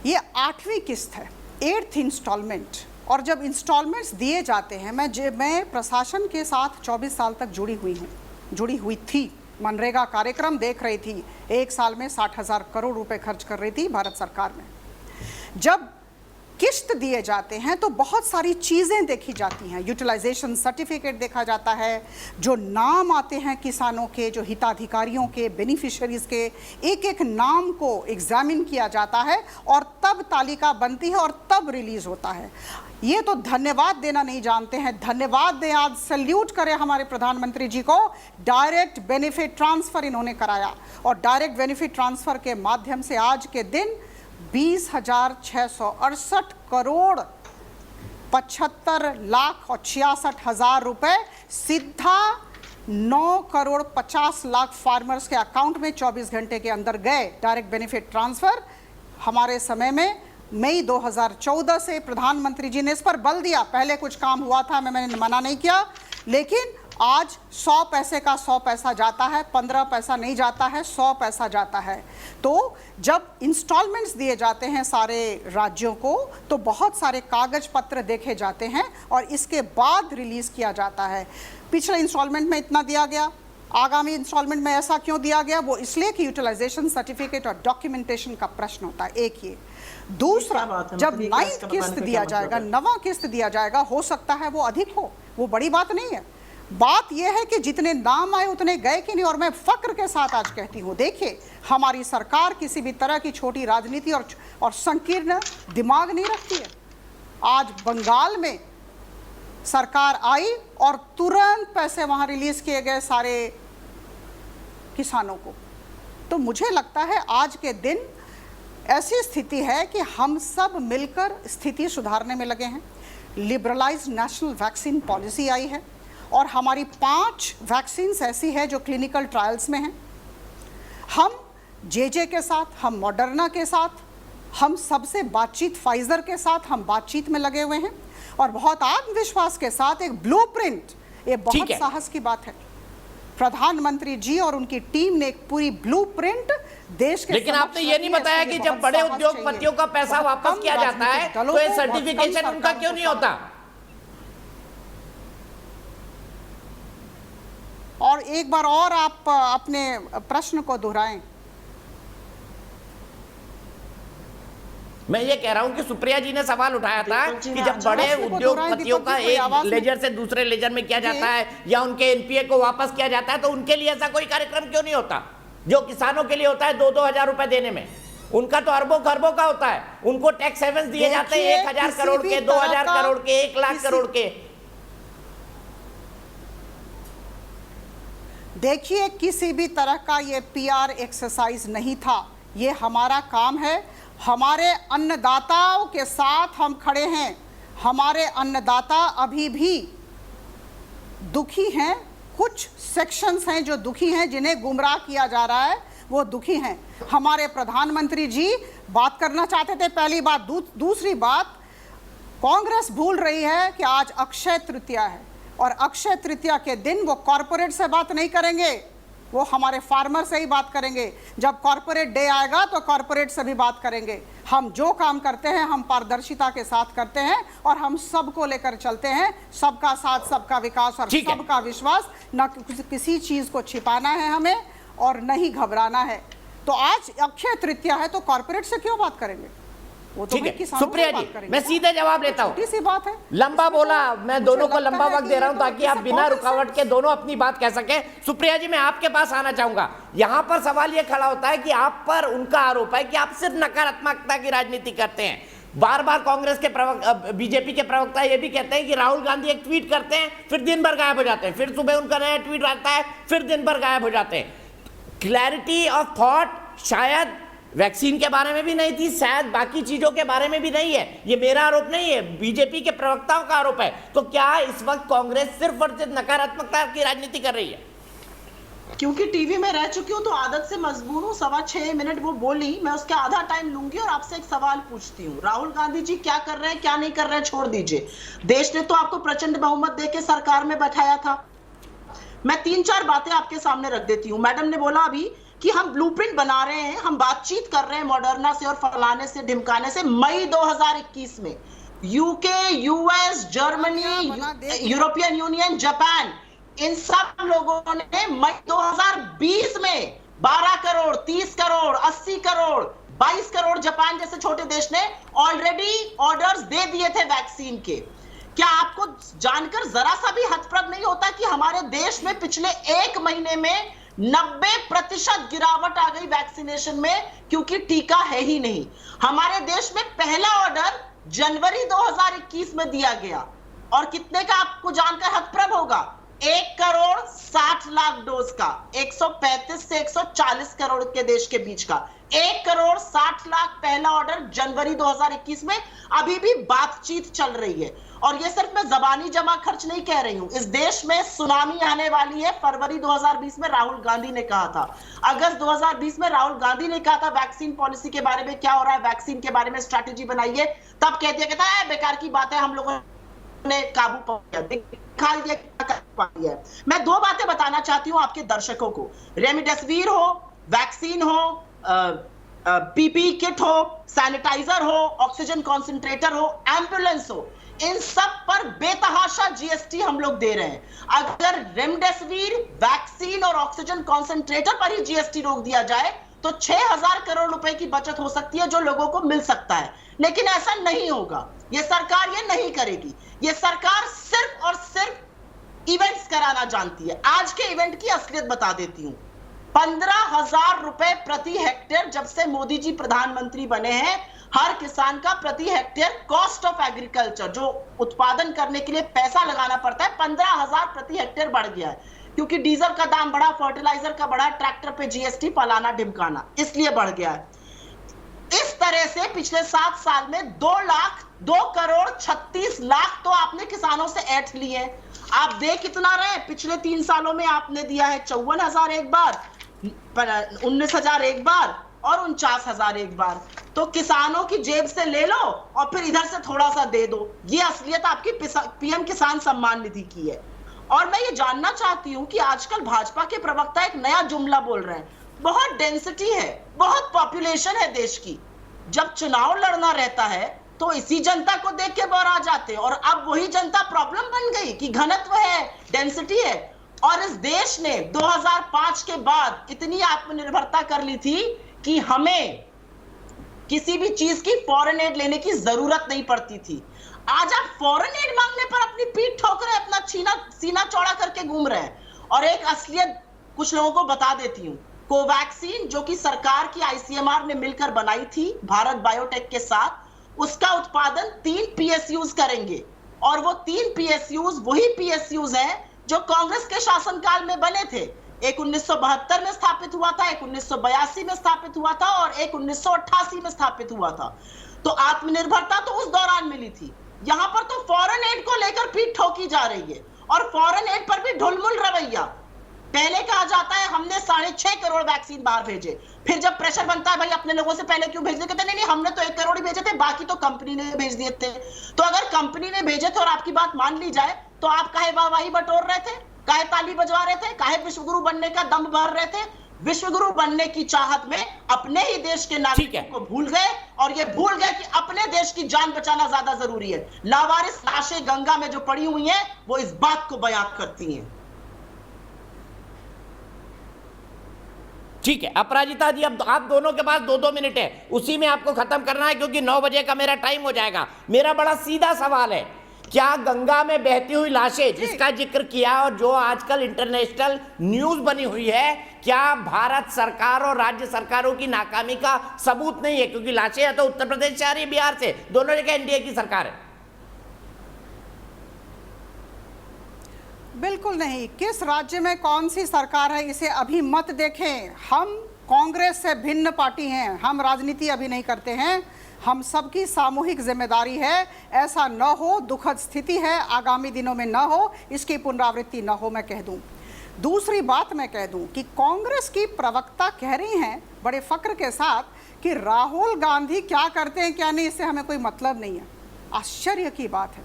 ये 8वीं किस्त है, 8th इंस्टॉलमेंट। और जब इंस्टॉलमेंट्स दिए जाते हैं, मैं प्रशासन के साथ 24 साल तक जुड़ी हुई थी। मनरेगा कार्यक्रम देख रही थी, एक साल में 60,000 करोड़ रुपए खर्च कर रही थी भारत सरकार में। जब किस्त दिए जाते हैं तो बहुत सारी चीज़ें देखी जाती हैं। यूटिलाइजेशन सर्टिफिकेट देखा जाता है, जो नाम आते हैं किसानों के, जो हिताधिकारियों के, बेनिफिशियरीज़ के, एक एक नाम को एग्जामिन किया जाता है और तब तालिका बनती है और तब रिलीज़ होता है। ये तो धन्यवाद देना नहीं जानते हैं। धन्यवाद दें, आज सैल्यूट करें हमारे प्रधानमंत्री जी को। डायरेक्ट बेनिफिट ट्रांसफ़र इन्होंने कराया और डायरेक्ट बेनिफिट ट्रांसफ़र के माध्यम से आज के दिन 20,668 करोड़ 75,66,000 रुपए सीधा 9,50,00,000 फार्मर्स के अकाउंट में 24 घंटे के अंदर गए। डायरेक्ट बेनिफिट ट्रांसफ़र हमारे समय में मई 2014 से प्रधानमंत्री जी ने इस पर बल दिया। पहले कुछ काम हुआ था, मैंने मना नहीं किया, लेकिन आज 100 पैसे का 100 पैसा जाता है, 15 पैसा नहीं जाता है, 100 पैसा जाता है। तो जब इंस्टॉलमेंट्स दिए जाते हैं सारे राज्यों को तो बहुत सारे कागज पत्र देखे जाते हैं और इसके बाद रिलीज़ किया जाता है। पिछले इंस्टॉलमेंट में इतना दिया गया, आगामी इंस्टॉलमेंट में ऐसा क्यों दिया गया? वो इसलिए कि यूटिलाइजेशन सर्टिफिकेट और डॉक्यूमेंटेशन का प्रश्न होता है, एक ये। दूसरा, जब 9th किस्त दिया जाएगा, 9वां किस्त दिया जाएगा, हो सकता है वो अधिक हो, वो बड़ी बात नहीं है। बात यह है कि जितने नाम आए उतने गए कि नहीं। और मैं फक्र के साथ आज कहती हूँ, देखिए हमारी सरकार किसी भी तरह की छोटी राजनीति और संकीर्ण दिमाग नहीं रखती है। आज बंगाल में सरकार आई और तुरंत पैसे वहाँ रिलीज़ किए गए सारे किसानों को। तो मुझे लगता है आज के दिन ऐसी स्थिति है कि हम सब मिलकर स्थिति सुधारने में लगे हैं। लिबरलाइज्ड नेशनल वैक्सीन पॉलिसी आई है और हमारी 5 वैक्सीन्स ऐसी है जो क्लिनिकल ट्रायल्स में हैं। हम जे के साथ, हम मॉडर्ना के साथ, हम सबसे बातचीत, फाइजर के साथ हम बातचीत में लगे हुए हैं और बहुत आत्मविश्वास के साथ एक ब्लूप्रिंट, ये बहुत साहस की बात है। प्रधानमंत्री जी और उनकी टीम ने एक पूरी ब्लूप्रिंट देश के, लेकिन आपने ये नहीं बताया कि जब बड़े उद्योगपतियों का पैसा वापस किया जाता है तो ये सर्टिफिकेशन उनका क्यों नहीं होता? और एक बार और आप अपने प्रश्न को दोहराएं। मैं ये कह रहा हूं कि सुप्रिया जी ने सवाल उठाया था कि जब बड़े उद्योगपतियों का एक लेजर से दूसरे लेजर में किया जाता है या उनके एनपीए को वापस किया जाता है तो उनके लिए ऐसा कोई कार्यक्रम क्यों नहीं होता जो किसानों के लिए होता है 2-2 हजार रुपए देने में? उनका तो अरबों खरबों का होता है। उनको टैक्स हेवंस दिए जाते हैं 1000 करोड़ के, 2000 करोड़ के, 1 लाख करोड़ के। देखिए, किसी भी तरह का ये पीआर एक्सरसाइज नहीं था। ये हमारा काम है। हमारे अन्नदाताओं के साथ हम खड़े हैं। हमारे अन्नदाता अभी भी दुखी हैं। कुछ सेक्शंस हैं जो दुखी हैं, जिन्हें गुमराह किया जा रहा है, वो दुखी हैं। हमारे प्रधानमंत्री जी बात करना चाहते थे, पहली बात। दूसरी बात, कांग्रेस भूल रही है कि आज अक्षय तृतीया है और अक्षय तृतीया के दिन वो कॉरपोरेट से बात नहीं करेंगे, वो हमारे फार्मर से ही बात करेंगे। जब कॉरपोरेट डे आएगा तो कॉरपोरेट से भी बात करेंगे। हम जो काम करते हैं हम पारदर्शिता के साथ करते हैं और हम सबको लेकर चलते हैं। सबका साथ, सबका विकास और सबका विश्वास। न किसी चीज को छिपाना है हमें और न ही घबराना है। तो आज अक्षय तृतीया है तो कॉरपोरेट से क्यों बात करेंगे? वो तो सुप्रिया जी, मैं सीधे जवाब लेता हूं। सी बात है, लंबा बोला, मैं दोनों को लंबा वक्त दे रहा हूं ताकि आप बिना रुकावट के दोनों अपनी बात कह सके। सुप्रिया जी, मैं आपके पास आना चाहूंगा। यहां पर सवाल यह खड़ा होता है कि आप पर उनका आरोप है कि आप सिर्फ नकारात्मकता की राजनीति करते हैं। बार बार कांग्रेस के बीजेपी के प्रवक्ता ये भी कहते हैं कि राहुल गांधी एक ट्वीट करते हैं फिर दिन भर गायब हो जाते हैं, फिर सुबह उनका नया ट्वीट आता है, फिर दिन भर गायब हो जाते हैं। क्लैरिटी ऑफ थॉट शायद वैक्सीन के बारे में भी नहीं थी, शायद बाकी चीजों के बारे में भी नहीं है। ये मेरा आरोप नहीं है, बीजेपी के प्रवक्ताओं का आरोप है। तो क्या इस वक्त कांग्रेस सिर्फ और सिर्फ नकारात्मकता की राजनीति कर रही है? क्योंकि टीवी में रह चुकी हूँ तो आदत से मजबूर हूँ। 6.25 मिनट वो बोली, मैं उसका आधा टाइम लूंगी और आपसे एक सवाल पूछती हूँ। राहुल गांधी जी क्या कर रहे हैं, क्या नहीं कर रहे हैं, छोड़ दीजिए। देश ने तो आपको प्रचंड बहुमत देके सरकार में बैठाया था। मैं 3-4 बातें आपके सामने रख देती हूँ। मैडम ने बोला अभी कि हम ब्लूप्रिंट बना रहे हैं, हम बातचीत कर रहे हैं मॉडर्ना से और फलाने से ढिमकाने से। मई 2021 में UK, US, Germany, European Union, Japan, इन सब लोगों ने मई 2020 में 12 करोड़, 30 करोड़, 80 करोड़, 22 करोड़ जापान जैसे छोटे देश ने ऑलरेडी ऑर्डर्स दे दिए थे वैक्सीन के। क्या आपको जानकर जरा सा भी हतप्रभ नहीं होता कि हमारे देश में पिछले 1 महीने में 90% गिरावट आ गई वैक्सीनेशन में, क्योंकि टीका है ही नहीं। हमारे देश में पहला ऑर्डर जनवरी 2021 में दिया गया और कितने का आपको जानकर हतप्रभ होगा? 1 करोड़ 60 लाख डोज का, 135 से 140 करोड़ के देश के बीच का 1 करोड़ 60 लाख पहला ऑर्डर जनवरी 2021 में। अभी भी बातचीत चल रही है और ये सिर्फ मैं जबानी जमा खर्च नहीं कह रही हूं। इस देश में सुनामी आने वाली है। फरवरी 2020 में राहुल गांधी ने कहा था, अगस्त 2020 में राहुल गांधी ने कहा था वैक्सीन पॉलिसी के बारे में क्या हो रहा है, वैक्सीन के बारे में स्ट्रैटेजी बनाइए। तब कहता है बेकार की बात है, हम लोगों ने काबू पा लिया। मैं 2 बातें बताना चाहती हूं आपके दर्शकों को। रेमडेसिविर हो, वैक्सीन हो, पीपीई किट हो, सैनिटाइजर हो, ऑक्सीजन कॉन्सेंट्रेटर हो, एम्बुलेंस हो, इन सब पर बेतहाशा जीएसटी हम लोग दे रहे हैं। अगर रेमडेसिविर, वैक्सीन और ऑक्सीजन कॉन्सेंट्रेटर पर ही जीएसटी रोक दिया जाए तो 6000 करोड़ रुपए की बचत हो सकती है, जो लोगों को मिल सकता है। लेकिन ऐसा नहीं होगा, ये सरकार ये नहीं करेगी। ये सरकार सिर्फ और सिर्फ इवेंट्स कराना जानती है। आज के इवेंट की असलियत बता देती हूं। 15,000 रुपए प्रति हेक्टेयर जब से मोदी जी प्रधानमंत्री बने हैं, हर किसान का प्रति हेक्टेयर कॉस्ट ऑफ एग्रीकल्चर, जो उत्पादन करने के लिए पैसा लगाना पड़ता है, 15,000 प्रति हेक्टेयर बढ़ गया है। क्योंकि डीजल का दाम बढ़ा, फर्टिलाइजर का बढ़ा, ट्रैक्टर पे जीएसटी, फलाना ढिमकाना, इसलिए बढ़ गया है। इस तरह से पिछले 7 साल में 2 करोड़ 36 लाख तो आपने किसानों से ऐठ लिए। आप दे कितना रहे? पिछले 3 सालों में आपने दिया है 54,000 एक बार, 19,000 एक बार और 49,000 एक बार। तो किसानों की जेब से ले लो और फिर इधर से थोड़ा सा दे दो। ये असलियत आपकी पीएम किसान सम्मान निधि की है। और मैं ये जानना चाहती हूं कि आजकल भाजपा के प्रवक्ता एक नया जुमला बोल रहे हैं, बहुत डेंसिटी है, बहुत पॉपुलेशन है देश की, जब चुनाव लड़ना रहता है तो इसी जनता को देख के बोर आ जाते हैं, और अब वही जनता प्रॉब्लम बन गई कि घनत्व है, डेंसिटी है। और इस देश ने 2005 के बाद इतनी आत्मनिर्भरता कर ली थी कि हमें किसी भी चीज की फॉरेन एड लेने की जरूरत नहीं पड़ती थी। आज आप फॉरेन एड मांगने पर अपनी पीठ ठोक रहे हैं, अपना सीना चौड़ा करके घूम रहे हैं। और एक असलियत कुछ लोगों को बता देती हूं, कोवैक्सीन जो कि सरकार की आईसीएमआर ने मिलकर बनाई थी भारत बायोटेक के साथ, उसका उत्पादन 3 पीएसयूज करेंगे, और वो 3 पीएसयूज वही पीएसयूज हैं जो कांग्रेस के शासनकाल में बने थे। एक 1972 में स्थापित हुआ था, एक 1982 में स्थापित हुआ था, और एक 1988 में स्थापित हुआ था। तो आत्मनिर्भरता तो उस दौरान मिली थी। यहां पर तो फॉरेन एड को लेकर पीठ ठोकी जा रही है, और फॉरेन एड पर भी ढुलमुल रवैया। पहले कहा जाता है हमने 6.5 करोड़ वैक्सीन बाहर भेजे, फिर जब प्रेशर बनता है भाई अपने लोगों से पहले क्यों भेजने, कहते नहीं हमने तो 1 करोड़ ही भेजे थे, बाकी तो कंपनी ने भेज दिए थे। तो अगर कंपनी ने भेजे थे और आपकी बात मान ली जाए, तो आप काहे वाहवाही बटोर रहे थे, काहे ताली बजवा रहे थे, काहे विश्वगुरु बनने का दम भर रहे थे? विश्वगुरु बनने की चाहत में अपने ही देश के नागरिकों को भूल गए, और ये भूल गए कि अपने देश की जान बचाना ज्यादा जरूरी है। लावारिस लाशें गंगा में जो पड़ी हुई हैं, वो इस बात को बयां करती हैं। ठीक है अपराजिता जी, अब आप दोनों के पास 2-2 मिनट है, उसी में आपको खत्म करना है क्योंकि 9 बजे का मेरा टाइम हो जाएगा। मेरा बड़ा सीधा सवाल है, क्या गंगा में बहती हुई लाशें जिसका जिक्र किया और जो आजकल इंटरनेशनल न्यूज बनी हुई है, क्या भारत सरकार और राज्य सरकारों की नाकामी का सबूत नहीं है? क्योंकि लाशें या तो उत्तर प्रदेश से आ रही है, बिहार से, दोनों जगह एनडीए की सरकार है। बिल्कुल नहीं। किस राज्य में कौन सी सरकार है इसे अभी मत देखें। हम कांग्रेस से भिन्न पार्टी हैं, हम राजनीति अभी नहीं करते हैं, हम सबकी सामूहिक जिम्मेदारी है ऐसा न हो, दुखद स्थिति है, आगामी दिनों में न हो, इसकी पुनरावृत्ति न हो, मैं कह दूं। दूसरी बात मैं कह दूं कि कांग्रेस की प्रवक्ता कह रही हैं बड़े फक्र के साथ कि राहुल गांधी क्या करते हैं क्या नहीं इससे हमें कोई मतलब नहीं है। आश्चर्य की बात है,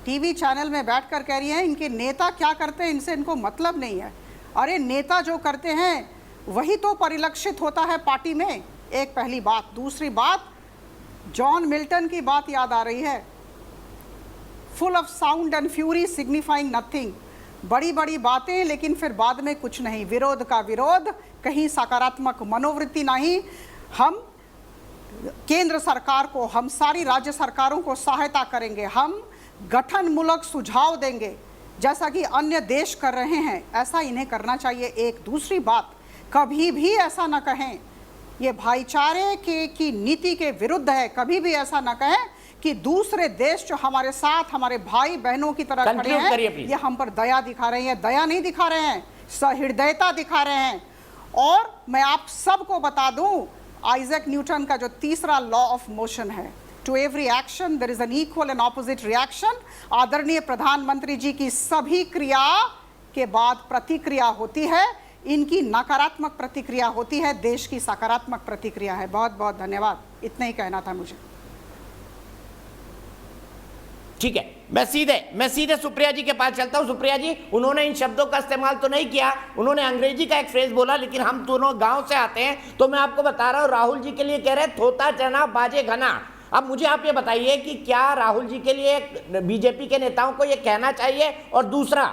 टीवी चैनल में बैठकर कह रही हैं इनके नेता क्या करते हैं इनसे इनको मतलब नहीं है। अरे नेता जो करते हैं वही तो परिलक्षित होता है पार्टी में, एक पहली बात। दूसरी बात, जॉन मिल्टन की बात याद आ रही है, full of sound and fury signifying nothing. बड़ी बड़ी बातें लेकिन फिर बाद में कुछ नहीं, विरोध का विरोध, कहीं सकारात्मक मनोवृत्ति नहीं। हम केंद्र सरकार को, हम सारी राज्य सरकारों को सहायता करेंगे, हम गठनमूलक सुझाव देंगे जैसा कि अन्य देश कर रहे हैं, ऐसा इन्हें करना चाहिए। एक दूसरी बात, कभी भी ऐसा न कहें ये भाईचारे की नीति के विरुद्ध है, कभी भी ऐसा न कहें कि दूसरे देश जो हमारे साथ हमारे भाई बहनों की तरह खड़े हैं ये हम पर दया दिखा रहे हैं। दया नहीं दिखा रहे हैं, सहृदयता दिखा रहे हैं। और मैं आप सबको बता दूं, आइजैक न्यूटन का जो तीसरा लॉ ऑफ मोशन है, to every action there is an equal and opposite reaction. आदरणीय प्रधानमंत्री जी की सभी क्रिया के बाद प्रतिक्रिया होती है, इनकी नकारात्मक प्रतिक्रिया होती है, देश की सकारात्मक प्रतिक्रिया है। बहुत बहुत धन्यवाद, इतना ही कहना था मुझे। ठीक है, मैं सीधे सुप्रिया जी के पास चलता हूं। सुप्रिया जी, उन्होंने इन शब्दों का इस्तेमाल तो नहीं किया, उन्होंने अंग्रेजी का एक फ्रेज बोला, लेकिन हम दोनों गांव से आते हैं तो मैं आपको बता रहा हूं, राहुल जी के लिए कह रहे थोता चना बाजे घना। अब मुझे आप ये बताइए कि क्या राहुल जी के लिए बीजेपी के नेताओं को ये कहना चाहिए? और दूसरा,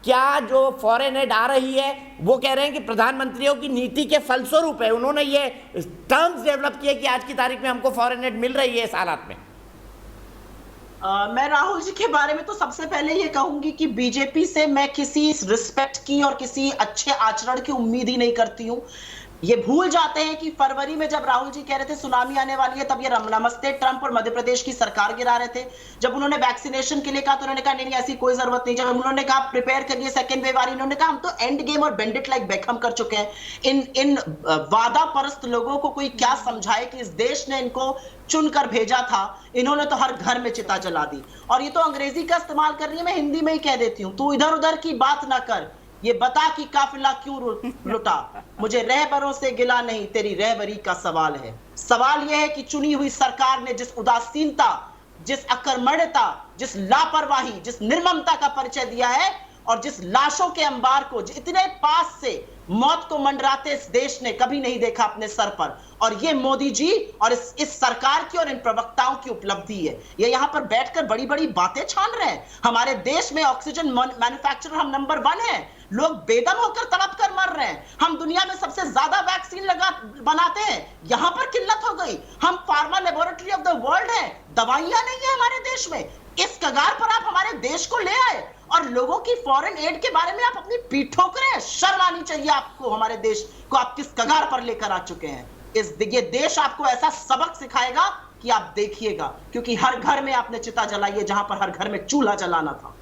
क्या जो फॉरेन एड आ रही है वो कह रहे हैं कि प्रधानमंत्रियों की नीति के फलस्वरूप है, उन्होंने ये टर्म्स डेवलप किए कि आज की तारीख में हमको फॉरेन एड मिल रही है इस हालात में? मैं राहुल जी के बारे में तो सबसे पहले ये कहूंगी कि बीजेपी से मैं किसी रिस्पेक्ट की और किसी अच्छे आचरण की उम्मीद ही नहीं करती हूं। ये भूल जाते हैं कि फरवरी में जब राहुल जी कह रहे थे सुनामी आने वाली है, तब ये नमस्ते ट्रंप और मध्य प्रदेश की सरकार गिरा रहे थे। जब उन्होंने वैक्सीनेशन के लिए कहा तो उन्होंने कहा नहीं ऐसी कोई जरूरत नहीं। जब उन्होंने कहा प्रिपेयर करिए सेकेंड वेव आ रही, उन्होंने कहा हम तो एंड गेम और बेंडिट लाइक बेकहम कर चुके हैं। इन वादा परस्त लोगों को कोई क्या समझाए कि इस देश ने इनको चुनकर भेजा था, इन्होंने तो हर घर में चिता जला दी। और ये तो अंग्रेजी का इस्तेमाल कर रही है, मैं हिंदी में ही कह देती हूँ, तू इधर उधर की बात ना कर, ये बता कि काफिला क्यों लुटा, मुझे रहबरों से गिला नहीं, तेरी रहबरी का सवाल है। सवाल यह है कि चुनी हुई सरकार ने जिस उदासीनता, जिस अकर्मण्यता, जिस लापरवाही, जिस निर्ममता का परिचय दिया है, और जिस लाशों के अंबार को इतने पास से मौत को मंडराते इस देश ने कभी नहीं देखा अपने सर पर। और ये मोदी जी और इस सरकार की और इन प्रवक्ताओं की उपलब्धि है। ये यहां पर बैठकर बड़ी बड़ी बातें छान रहे हैं। हमारे देश में ऑक्सीजन मैन्युफैक्चरर हम नंबर 1 है, लोग बेदम होकर तड़प कर मर रहे हैं। हम दुनिया में सबसे ज्यादा वैक्सीन बनाते हैं, यहां पर किल्लत हो गई। हम pharma laboratory of the world है, दवाइयां नहीं है हमारे देश में। इस कगार पर आप हमारे देश को ले आए और लोगों की फॉरेन एड के बारे में आप अपनी पीठ ठोक रहे हैं। शर्म आनी चाहिए आपको। हमारे देश को आप किस कगार पर लेकर आ चुके हैं। ये देश आपको ऐसा सबक सिखाएगा कि आप देखिएगा, क्योंकि हर घर में आपने चिता जलाई है जहां पर हर घर में चूल्हा जलाना था।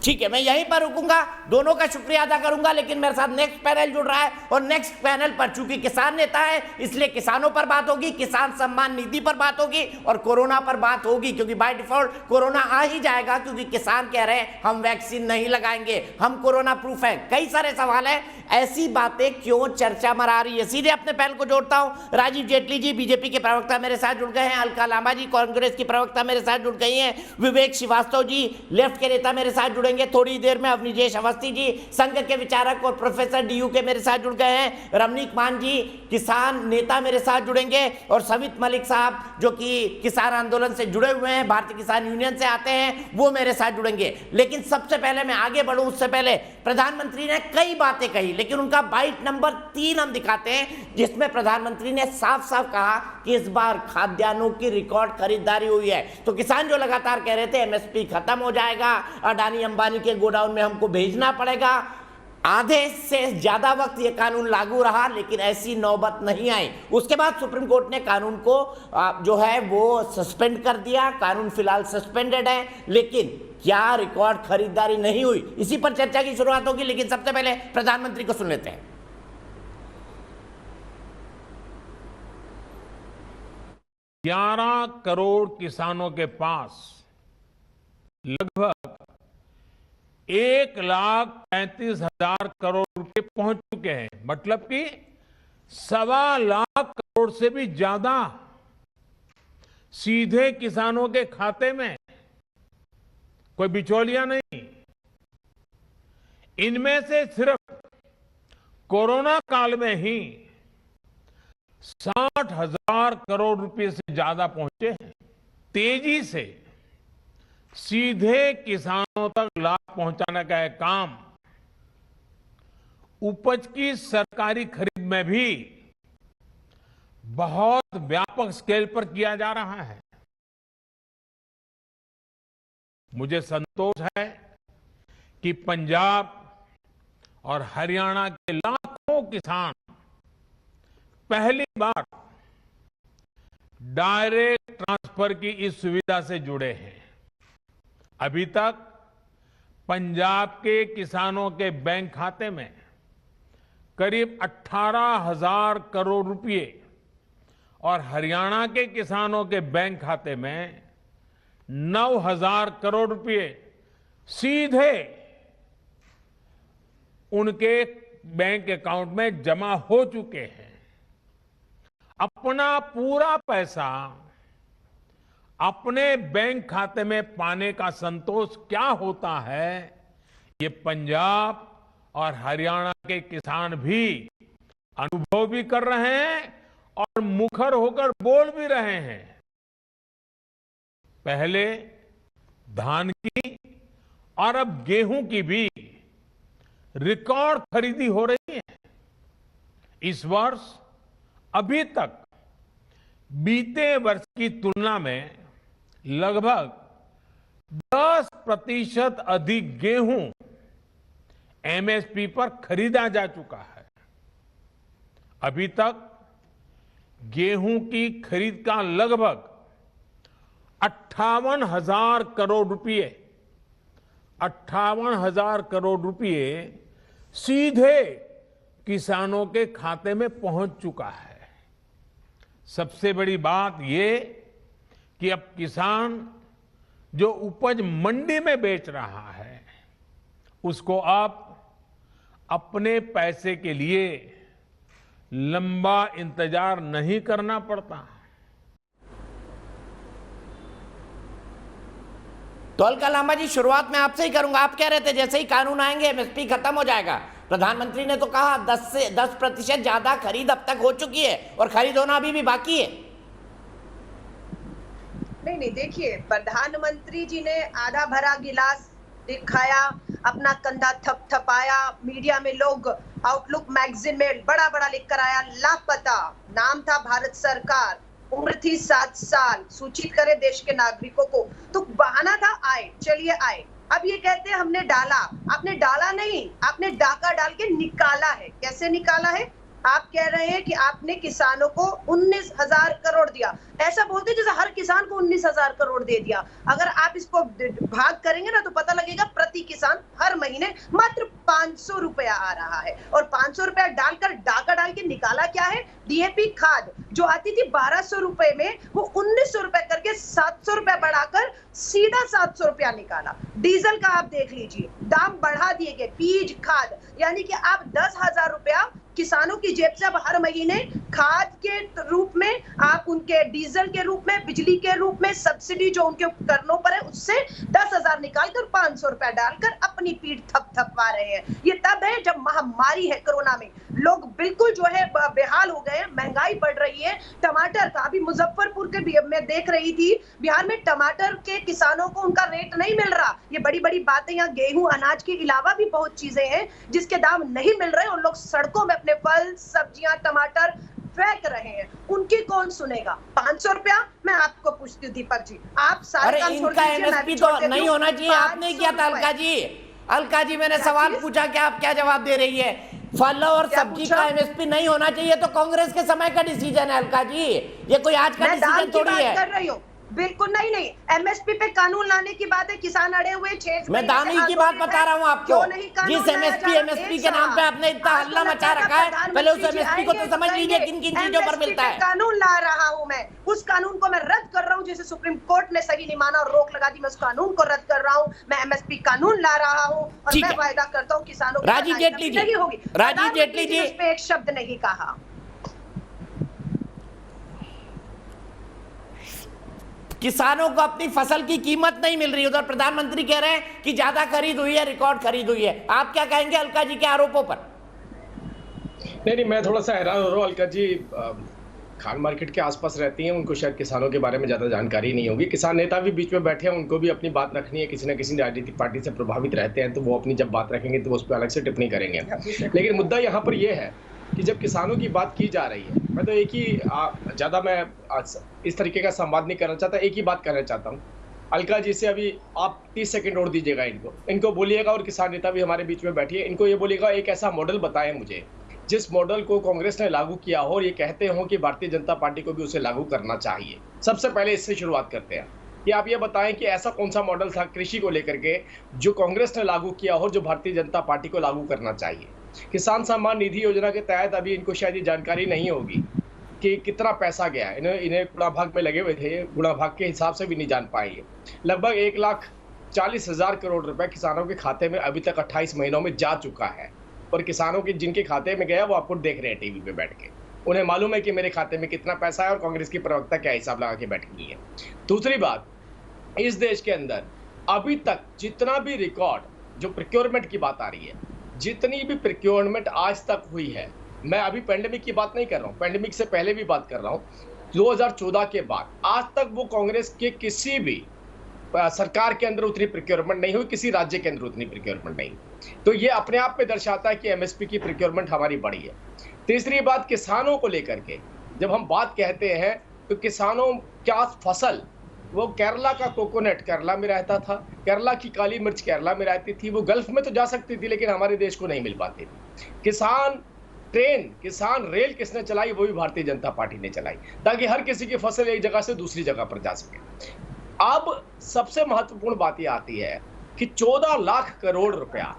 ठीक है, मैं यहीं पर रुकूंगा, दोनों का शुक्रिया अदा करूंगा, लेकिन मेरे साथ नेक्स्ट पैनल जुड़ रहा है और नेक्स्ट पैनल पर चूंकि किसान नेता है इसलिए किसानों पर बात होगी, किसान सम्मान निधि पर बात होगी और कोरोना पर बात होगी, क्योंकि बाय डिफॉल्ट कोरोना आ ही जाएगा, क्योंकि किसान कह रहे हैं हम वैक्सीन नहीं लगाएंगे, हम कोरोना प्रूफ है। कई सारे सवाल है, ऐसी बातें क्यों चर्चा में आ रही है। सीधे अपने पैनल को जोड़ता हूं। राजीव जेटली जी बीजेपी के प्रवक्ता मेरे साथ जुड़ गए हैं, अलका लांबा जी कांग्रेस की प्रवक्ता मेरे साथ जुड़ गई हैं, विवेक श्रीवास्तव जी लेफ्ट के नेता मेरे साथ जुड़ेंगे थोड़ी देर में, अवनीजेश अवस्थी जी संघ के विचारक और प्रोफेसर डीयू के मेरे साथ जुड़ गए हैं, रमनीक मान जी किसान नेता मेरे साथ जुड़ेंगे और सवित मलिक साहब जो कि किसान आंदोलन से जुड़े हुए हैं, भारतीय किसान यूनियन से आते हैं, वो मेरे साथ जुड़ेंगे। लेकिन सबसे पहले मैं आगे बढ़ूं उससे पहले प्रधानमंत्री ने कई बातें कही, लेकिन उनका बाइट नंबर 3 हम दिखाते हैं, जिसमें प्रधानमंत्री ने साफ साफ कहा कि इस बार खाद्यान्नों की रिकॉर्ड खरीदारी हुई है। तो किसान जो लगातार कह रहे थे एमएसपी खत्म हो जाएगा, अडानी अंबानी के गोडाउन में हमको भेजना पड़ेगा, आधे से ज्यादा वक्त ये कानून लागू रहा, लेकिन ऐसी नौबत नहीं आई। उसके बाद सुप्रीम कोर्ट ने कानून को जो है वो सस्पेंड कर दिया, कानून फिलहाल सस्पेंडेड है, लेकिन क्या रिकॉर्ड खरीदारी नहीं हुई, इसी पर चर्चा की शुरुआत होगी। लेकिन सबसे पहले प्रधानमंत्री को सुन लेते हैं। 11 करोड़ किसानों के पास लगभग 1,35,000 करोड़ रुपए पहुंच चुके हैं, मतलब कि 1.25 लाख करोड़ से भी ज्यादा सीधे किसानों के खाते में, कोई बिचौलिया नहीं। इनमें से सिर्फ कोरोना काल में ही 60,000 करोड़ रुपए से ज्यादा पहुंचे हैं। तेजी से सीधे किसानों तक लाभ पहुंचाने का यह काम उपज की सरकारी खरीद में भी बहुत व्यापक स्केल पर किया जा रहा है। मुझे संतोष है कि पंजाब और हरियाणा के लाखों किसान पहली बार डायरेक्ट ट्रांसफर की इस सुविधा से जुड़े हैं। अभी तक पंजाब के किसानों के बैंक खाते में करीब 18,000 करोड़ रुपए और हरियाणा के किसानों के बैंक खाते में 9,000 करोड़ रुपए सीधे उनके बैंक अकाउंट में जमा हो चुके हैं। अपना पूरा पैसा अपने बैंक खाते में पाने का संतोष क्या होता है, ये पंजाब और हरियाणा के किसान भी अनुभव भी कर रहे हैं और मुखर होकर बोल भी रहे हैं। पहले धान की और अब गेहूं की भी रिकॉर्ड खरीदी हो रही है। इस वर्ष अभी तक बीते वर्ष की तुलना में लगभग 10% अधिक गेहूं एमएसपी पर खरीदा जा चुका है। अभी तक गेहूं की खरीद का लगभग 58,000 करोड़ रुपए 58,000 करोड़ रुपए सीधे किसानों के खाते में पहुंच चुका है। सबसे बड़ी बात ये कि अब किसान जो उपज मंडी में बेच रहा है उसको अब अपने पैसे के लिए लंबा इंतजार नहीं करना पड़ता। तो अलका लांबा जी, शुरुआत में आपसे ही करूंगा। आप कह रहे थे जैसे ही कानून आएंगे एमएसपी खत्म हो जाएगा। प्रधानमंत्री ने तो कहा 10% ज्यादा खरीद अब तक हो चुकी है और खरीद होना अभी भी बाकी है। नहीं, देखिए, प्रधानमंत्री जी ने आधा भरा गिलास दिखाया, अपना कंधा थपथपाया, मीडिया में लोग आउटलुक मैगजीन में बड़ा बड़ा लिख कर आया, लापता, नाम था भारत सरकार, उम्र थी 7 साल, सूचित करे देश के नागरिकों को। तो बहाना था आए, चलिए आए। अब ये कहते हैं हमने डाला। आपने डाला नहीं, आपने डाका डाल के निकाला है। कैसे निकाला है? आप कह रहे हैं कि आपने किसानों को 19,000 करोड़ दिया। ऐसा बोलते जैसे हर किसान को 19,000 करोड़ दे दिया। अगर आप इसको भाग करेंगे ना तो पता लगेगा प्रति किसान हर महीने मात्र 500 रुपया आ रहा है। और 500 रुपया डालकर डाका डाल के निकाला क्या है? डीएपी खाद जो आती थी 1200 रुपए में, वो 1900 रुपए करके 700 रुपया बढ़ाकर सीधा 700 रुपया निकाला। डीजल का आप देख लीजिए, दाम बढ़ा दिए गए। बीज खाद यानी कि आप 10,000 रुपया किसानों की जेब से अब हर महीने खाद के रूप में, आप उनके डीजल के रूप में, बिजली के रूप में सब्सिडी जो उनके उपकरणों पर है उससे 10,000 निकालकर 500 रुपया डालकर अपनी पीठ थपथपा रहे हैं। ये तब है जब महामारी है कोरोना में, लोग बिल्कुल जो है बेहाल हो गए, महंगाई बढ़ रही है। टमाटर का अभी मुजफ्फरपुर के मैं देख रही थी, बिहार में टमाटर के किसानों को उनका रेट नहीं मिल रहा। ये बड़ी बड़ी बातें, यहाँ गेहूं अनाज के अलावा भी बहुत चीजें हैं जिसके दाम नहीं मिल रहे और लोग सड़कों में अपने फल सब्जियां टमाटर फेंक रहे हैं। उनकी कौन सुनेगा? 500 रुपया। मैं आपको पूछती हूँ दीपक जी, आप सारे काम छोड़ दीजिए, एमएसपी तो नहीं होना चाहिए। आपने किया था अलका जी। अलका जी, मैंने सवाल पूछा कि आप क्या जवाब दे रही है? फल और सब्जी का एमएसपी नहीं होना चाहिए तो कांग्रेस के समय का डिसीजन है अलका जी, ये कोई आज का डिसीजन थोड़ी है। कर रही हूँ बिल्कुल नहीं। एमएसपी पे कानून लाने की बात है, किसान अड़े हुए 6 मैं दामी की बात बता रहा हूँ आपको। जिस एमएसपी के नाम पे आपने इतना हल्ला मचा रखा है, पहले उस एमएसपी को तो समझ लीजिए किन किन चीजों पर मिलता है। कानून ला रहा हूँ मैं, उस कानून को मैं रद्द कर रहा हूँ जिसे सुप्रीम कोर्ट ने सही नहीं माना और रोक लगा दी। मैं उस कानून को रद्द कर रहा हूँ। मैं एमएसपी कानून ला रहा हूँ और मैं वायदा करता हूँ किसानों को राजीव जेटली जी, राजीव जेटली जी, उस पे एक शब्द नहीं कहा। किसानों को अपनी फसल की कीमत नहीं मिल रही। उधर प्रधानमंत्री कह रहे हैं कि ज्यादा खरीद हुई है, रिकॉर्ड खरीद हुई है। आप क्या कहेंगे अलका जी के आरोपों पर? नहीं, मैं थोड़ा सा हैरान हो रहा हूँ। अलका जी खान मार्केट के आसपास रहती हैं, उनको शायद किसानों के बारे में ज़्यादा जानकारी नहीं होगी। किसान नेता भी बीच में बैठे हैं, उनको भी अपनी बात रखनी है। किसी न किसी राजनीतिक पार्टी से प्रभावित रहते हैं तो वो अपनी जब बात रखेंगे तो उस पर अलग से टिप्पणी करेंगे। लेकिन मुद्दा यहाँ पर यह है कि जब किसानों की बात की जा रही है, मैं तो एक ही ज़्यादा मैं इस तरीके का संवाद नहीं करना चाहता, एक ही बात करना चाहता हूँ। अलका जी से अभी आप 30 सेकंड और दीजिएगा, इनको बोलिएगा, और किसान नेता भी हमारे बीच में बैठिए, इनको ये बोलिएगा एक ऐसा मॉडल बताएं मुझे जिस मॉडल को कांग्रेस ने लागू किया हो और ये कहते हो कि भारतीय जनता पार्टी को भी उसे लागू करना चाहिए। सबसे पहले इससे शुरुआत करते हैं कि आप ये बताएं कि ऐसा कौन सा मॉडल था कृषि को लेकर के जो कांग्रेस ने लागू किया हो जो भारतीय जनता पार्टी को लागू करना चाहिए। किसान सम्मान निधि योजना के तहत अभी इनको शायद ये जानकारी नहीं होगी कि कितना पैसा गया है। इन्हें गुणा भाग में लगे हुए थे, गुणा भाग के हिसाब से भी नहीं जान पाएंगे। लगभग 1,40,000 करोड़ रुपए किसानों के खाते में अभी तक 28 महीनों में जा चुका है। और किसानों के जिनके खाते में गया वो आपको देख रहे हैं टीवी पे बैठ के, उन्हें मालूम है कि मेरे खाते में कितना पैसा है और कांग्रेस की प्रवक्ता क्या हिसाब लगा के बैठ गई है। दूसरी बात, इस देश के अंदर अभी तक जितना भी रिकॉर्ड, जो प्रोक्योरमेंट की बात आ रही है, जितनी भी प्रोक्योरमेंट आज तक हुई है, मैं अभी पेंडेमिक की बात नहीं कर रहा हूँ, पेंडेमिक से पहले भी बात कर रहा हूँ, 2014 के बाद आज तक वो कांग्रेस के किसी भी सरकार के अंदर उतनी प्रोक्योरमेंट नहीं हुई, किसी राज्य के अंदर उतनी प्रोक्योरमेंट नहीं। तो ये अपने आप में दर्शाता है कि एमएसपी की प्रोक्योरमेंट हमारी बढ़ी है। तीसरी बात, किसानों को लेकर के जब हम बात कहते हैं तो किसानों क्या फसल, वो केरला का कोकोनट केरला में रहता था, केरला की काली मिर्च केरला में रहती थी, वो गल्फ में तो जा सकती थी लेकिन हमारे देश को नहीं मिल पाती थी। किसान ट्रेन, किसान रेल किसने चलाई? वो भी भारतीय जनता पार्टी ने चलाई, ताकि हर किसी की फसल एक जगह से दूसरी जगह पर जा सके। अब सबसे महत्वपूर्ण बात यह आती है कि 14 लाख करोड़ रुपया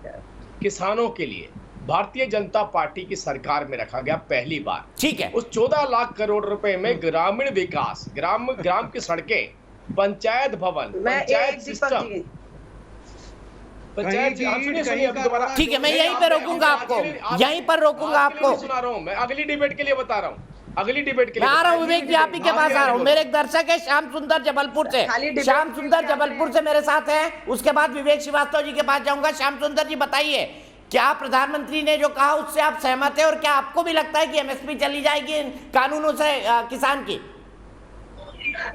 किसानों के लिए भारतीय जनता पार्टी की सरकार में रखा गया पहली बार। ठीक है, उस 14 लाख करोड़ रुपए में ग्रामीण विकास, ग्राम की सड़कें, पंचायत भवन, पंचायत सिस्टम, ठीक है, मैं यहीं पे रोकूंगा आपको, यहीं पर रोकूंगा आपको। सुना रहा हूँ मैं, अगली डिबेट के लिए बता रहा हूँ। अगली डिबेट के मैं लिए आ रहा हूँ विवेक जी, आप ही के पास आ रहा हूँ। मेरे एक दर्शक है श्याम सुंदर जबलपुर से, श्याम सुंदर जबलपुर से मेरे साथ है। उसके बाद विवेक श्रीवास्तव जी के पास जाऊंगा। श्याम सुंदर जी बताइए, क्या प्रधानमंत्री ने जो कहा उससे आप सहमत हैं, और क्या आपको भी लगता है कि एमएसपी चली जाएगी इन कानूनों से किसान की?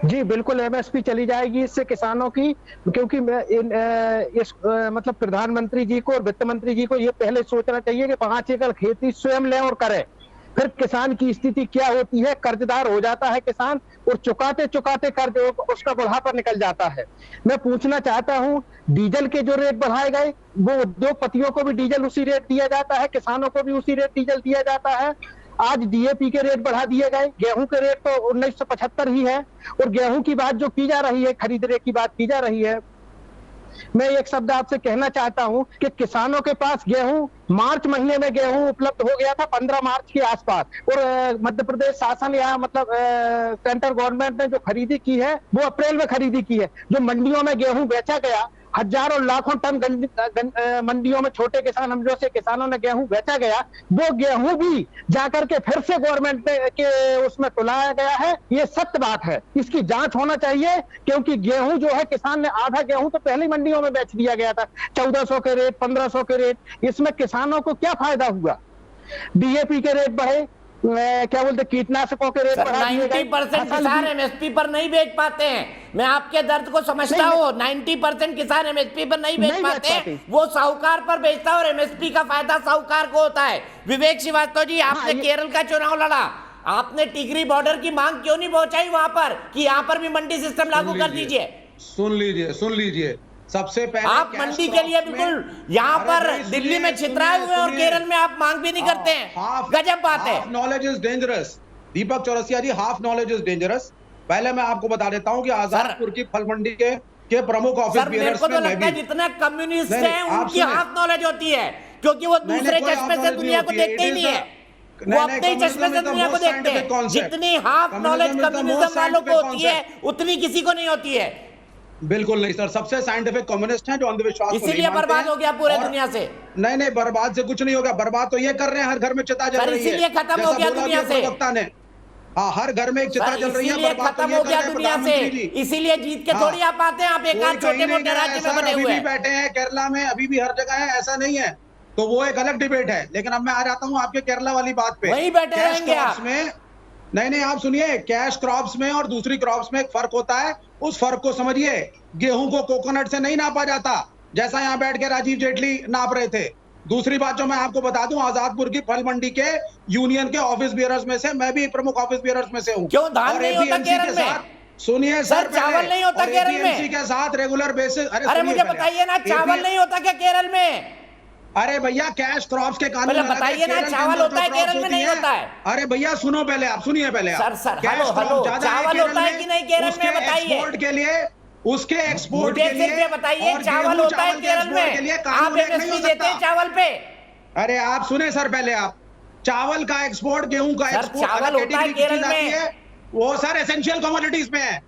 जी बिल्कुल, एमएसपी चली जाएगी इससे किसानों की, क्योंकि मतलब प्रधानमंत्री जी को और वित्त मंत्री जी को ये पहले सोचना चाहिए कि 5 एकड़ खेती स्वयं लें और करें। फिर किसान की स्थिति क्या होती है, कर्जदार हो जाता है किसान, और चुकाते चुकाते कर्ज उसका बुढ़ापा निकल जाता है। मैं पूछना चाहता हूँ, डीजल के जो रेट बढ़ाए गए, वो उद्योगपतियों को भी डीजल उसी रेट दिया जाता है, किसानों को भी उसी रेट डीजल दिया जाता है। आज डीएपी के रेट बढ़ा दिए गए, गेहूं के रेट तो 1975 ही है, और गेहूं की बात जो की जा रही है, खरीदने की बात की जा रही है। मैं एक शब्द आपसे कहना चाहता हूं कि किसानों के पास गेहूं मार्च महीने में गेहूं उपलब्ध हो गया था 15 मार्च के आसपास, और मध्य प्रदेश शासन या मतलब सेंट्रल गवर्नमेंट ने जो खरीदी की है वो अप्रैल में खरीदी की है। जो मंडियों में गेहूं बेचा गया, हजारों लाखों टन मंडियों में छोटे किसान हम जैसे किसानों ने गेहूं बेचा गया, वो गेहूं भी जाकर के फिर से गवर्नमेंट के उसमें तुलाया गया है। ये सत्य बात है, इसकी जांच होना चाहिए, क्योंकि गेहूं जो है किसान ने आधा गेहूं तो पहले मंडियों में बेच दिया गया था 1400 के रेट, 1500 के रेट। इसमें किसानों को क्या फायदा हुआ? डीएपी के रेट बढ़े, क्या बोलते कीटनाशकों के रेट बढ़ा दिए गए। 90% किसान एमएसपी पर नहीं बेच पाते हैं। मैं आपके दर्द को समझता हूँ। 90% किसान एमएसपी पर नहीं बेच पाते, वो साहूकार पर बेचता है, और एमएसपी का फायदा साहूकार को होता है। विवेक श्रीवास्तव जी, आपने केरल का चुनाव लड़ा, आपने टिगरी बॉर्डर की मांग क्यों नहीं पहुंचाई वहां पर कि यहाँ पर भी मंडी सिस्टम लागू कर दीजिए? सुन लीजिए, सबसे पहले आप मंडी के लिए बिल्कुल यहाँ पर दिल्ली में छितराए हुए, और केरल में आप मांग भी नहीं करते हैं। गजब बात है। Half knowledge is dangerous. Deepak Chaurasia ji, half knowledge is dangerous. पहले मैं आपको बता देता हूँ कि आजादपुर की फल मंडी के प्रमुख ऑफिस बियरर्स में मैं भी, जितने कम्युनिस्ट हैं उनकी हाफ नॉलेज होती है, क्योंकि वो दूसरे चश्मे से दुनिया को देखते ही नहीं है, वो अपने ही चश्मे से दुनिया को देखते हैं। जितनी हाफ नॉलेज कम्युनिज्म वालों को होती है, उतनी किसी को नहीं होती है। बिल्कुल नहीं सर, सबसे साइंटिफिक कम्युनिस्ट हैं जो अंधविश्वास इसीलिए बर्बाद हो गया पूरे दुनिया से। नहीं, बर्बाद से कुछ नहीं होगा। बर्बाद तो ये कर रहे हैं, हर घर में चिता जल रही है, इसीलिए खत्म हो गया दुनिया से। हाँ, हर घर में एक चिता जल रही है, खत्म हो गया दुनिया से। इसीलिए जीत के थोड़ी आप आते हैं, आप एक आध छोटे मोटे राज्य में बने हुए हैं। बैठे हैं केरला में, अभी भी हर जगह है, ऐसा नहीं है, तो वो एक अलग डिबेट है। लेकिन अब मैं आ जाता हूँ आपके केरला वाली बात पे। वहीं बैठे रहेंगे आप। नहीं, आप सुनिए, कैश क्रॉप्स में और दूसरी क्रॉप्स में एक फर्क होता है, उस फर्क को समझिए। गेहूं को कोकोनट से नहीं नापा जाता, जैसा यहाँ बैठ के राजीव जेटली नाप रहे थे। दूसरी बात जो मैं आपको बता दूं, आजादपुर की फल मंडी के यूनियन के ऑफिस बियरर्स में से मैं भी प्रमुख ऑफिस बियरर्स में से हूँ। क्यों धान नहीं होता केरल में? सुनिए सर, चावल नहीं होता केरल में के साथ रेगुलर बेसिस। अरे मुझे बताइए ना, चावल नहीं होता क्या केरल में? अरे भैया, कैश क्रॉप्स के कानून बताइए ना, चावल होता है केरल में नहीं होता है? अरे भैया सुनो पहले, आप सुनिए पहले। सर चावल होता है कि नहीं केरल में? बताइए। एक्सपोर्ट के लिए, उसके एक्सपोर्ट के लिए बताइए, चावल होता है केरल में? आप एमएसपी देते हैं चावल पे? अरे आप सुने सर पहले, आप चावल का एक्सपोर्ट, गेहूं का एक्सपोर्ट, चावल होता है केरल में, वो सर एसेंशियल कमोडिटीज में है।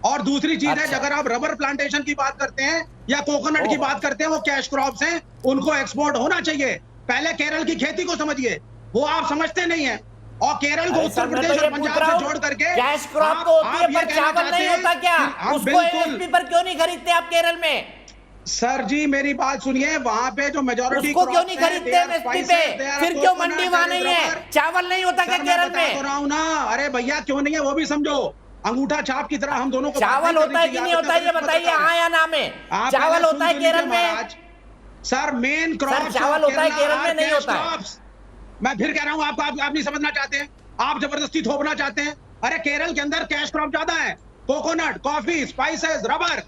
और दूसरी चीज है, अगर आप रबर प्लांटेशन की बात करते हैं या कोकोनट की बात करते हैं, वो कैश क्रॉप्स हैं, उनको एक्सपोर्ट होना चाहिए। पहले केरल की खेती को समझिए, वो आप समझते नहीं है। और केरल को उत्तर प्रदेश और पंजाब से जोड़ करके कैश क्रॉप तो होती है, पर चावल नहीं होता क्या? उसको एमएसपी पर क्यों नहीं खरीदते आप केरल में? सर जी मेरी बात सुनिए, वहां पे जो मेजोरिटी उसको क्यों नहीं खरीदते एमएसपी पे? फिर क्यों मंडी वहां नहीं है? चावल नहीं होता क्या केरल में? अरे भैया क्यों नहीं है वो भी समझो। अंगूठा छाप की तरह हम दोनों को चावल होता है कि नहीं होता है ये बताइए, हाँ या ना में? चावल होता है केरल में? सर मेन क्रॉप चावल होता है केरल में, नहीं होता है। मैं फिर कह रहा हूँ, आपको आप नहीं समझना चाहते हैं, आप जबरदस्ती थोपना चाहते हैं। अरे केरल के अंदर कैश क्रॉप ज्यादा है, कोकोनट, कॉफी, स्पाइसेस, रबर,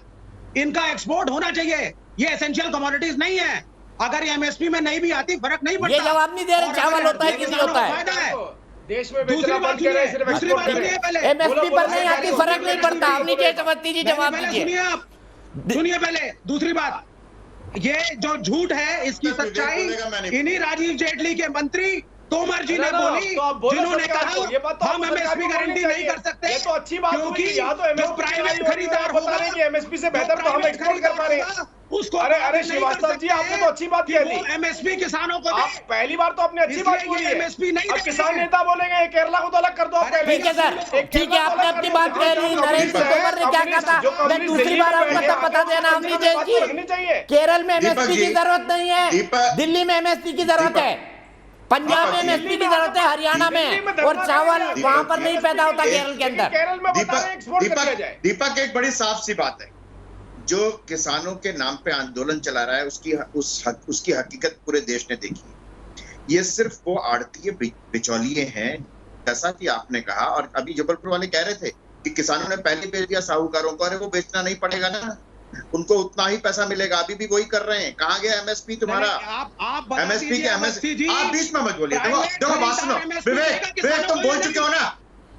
इनका एक्सपोर्ट होना चाहिए। ये एसेंशियल कमोडिटीज नहीं है। अगर ये एमएसपी में नहीं भी आती, फर्क नहीं पड़ता। ये जवाब नहीं दे रहे, चावल होता है कि नहीं होता है? देश में दूसरी बात सुनिए पहले, एमएसपी पर नहीं आती, फर्क नहीं पड़ता। अपनी जयसवती जी जवाब दीजिए। सुनिए आप, सुनिए पहले दूसरी बात, ये जो झूठ है इसकी सच्चाई इन्हीं राजीव जेटली के मंत्री तोमर जी ने बोली, जिन्होंने कहा हम एमएसपी गारंटी नहीं कर सकते। ये तो अच्छी बात क्योंकि या तो एमएसपी प्राइवेट खरीदार बता रहे हैं कि एमएसपी से बेहतर तो हम एक्सपोर्ट कर पा रहे हैं। उसको अरे श्रीवास्तव जी, आपने तो अच्छी बात कह दी। एमएसपी किसानों को आप पहली बार तो आपने अच्छी बात बोली है। एमएसपी नहीं, अब किसान नेता बोलेंगे केरला को तो अलग कर दो। ठीक है सर, ठीक है, आपने अपनी बात कह ली। नरेंद्र तोमर ने क्या कहा था, मैं दूसरी बार आपको तब बता देना अमरीश जी, केरल में एमएसपी की जरूरत नहीं है, दिल्ली में एमएसपी की जरूरत है, पंजाब में एमएसपी की जरूरत है, हरियाणा में, और चावल वहां पर नहीं पैदा होता केरल के अंदर। दीपक एक बड़ी साफ सी बात है, जो किसानों के नाम पे आंदोलन चला रहा है उसकी हकीकत पूरे देश ने देखी है। ये सिर्फ वो आड़तीय बिचौलिए हैं, जैसा कि आपने कहा, और अभी जबलपुर वाले कह रहे थे कि किसानों ने पहले बेच दिया साहूकारों को। अरे वो बेचना नहीं पड़ेगा ना, उनको उतना ही पैसा मिलेगा, अभी भी वही कर रहे हैं। कहाँ गया एमएसपी तुम्हारा? एमएसपी के एमएसपी आप बीच में मत बोलिए। देखो बात सुनो, विवेक तुम बोल चुके हो ना,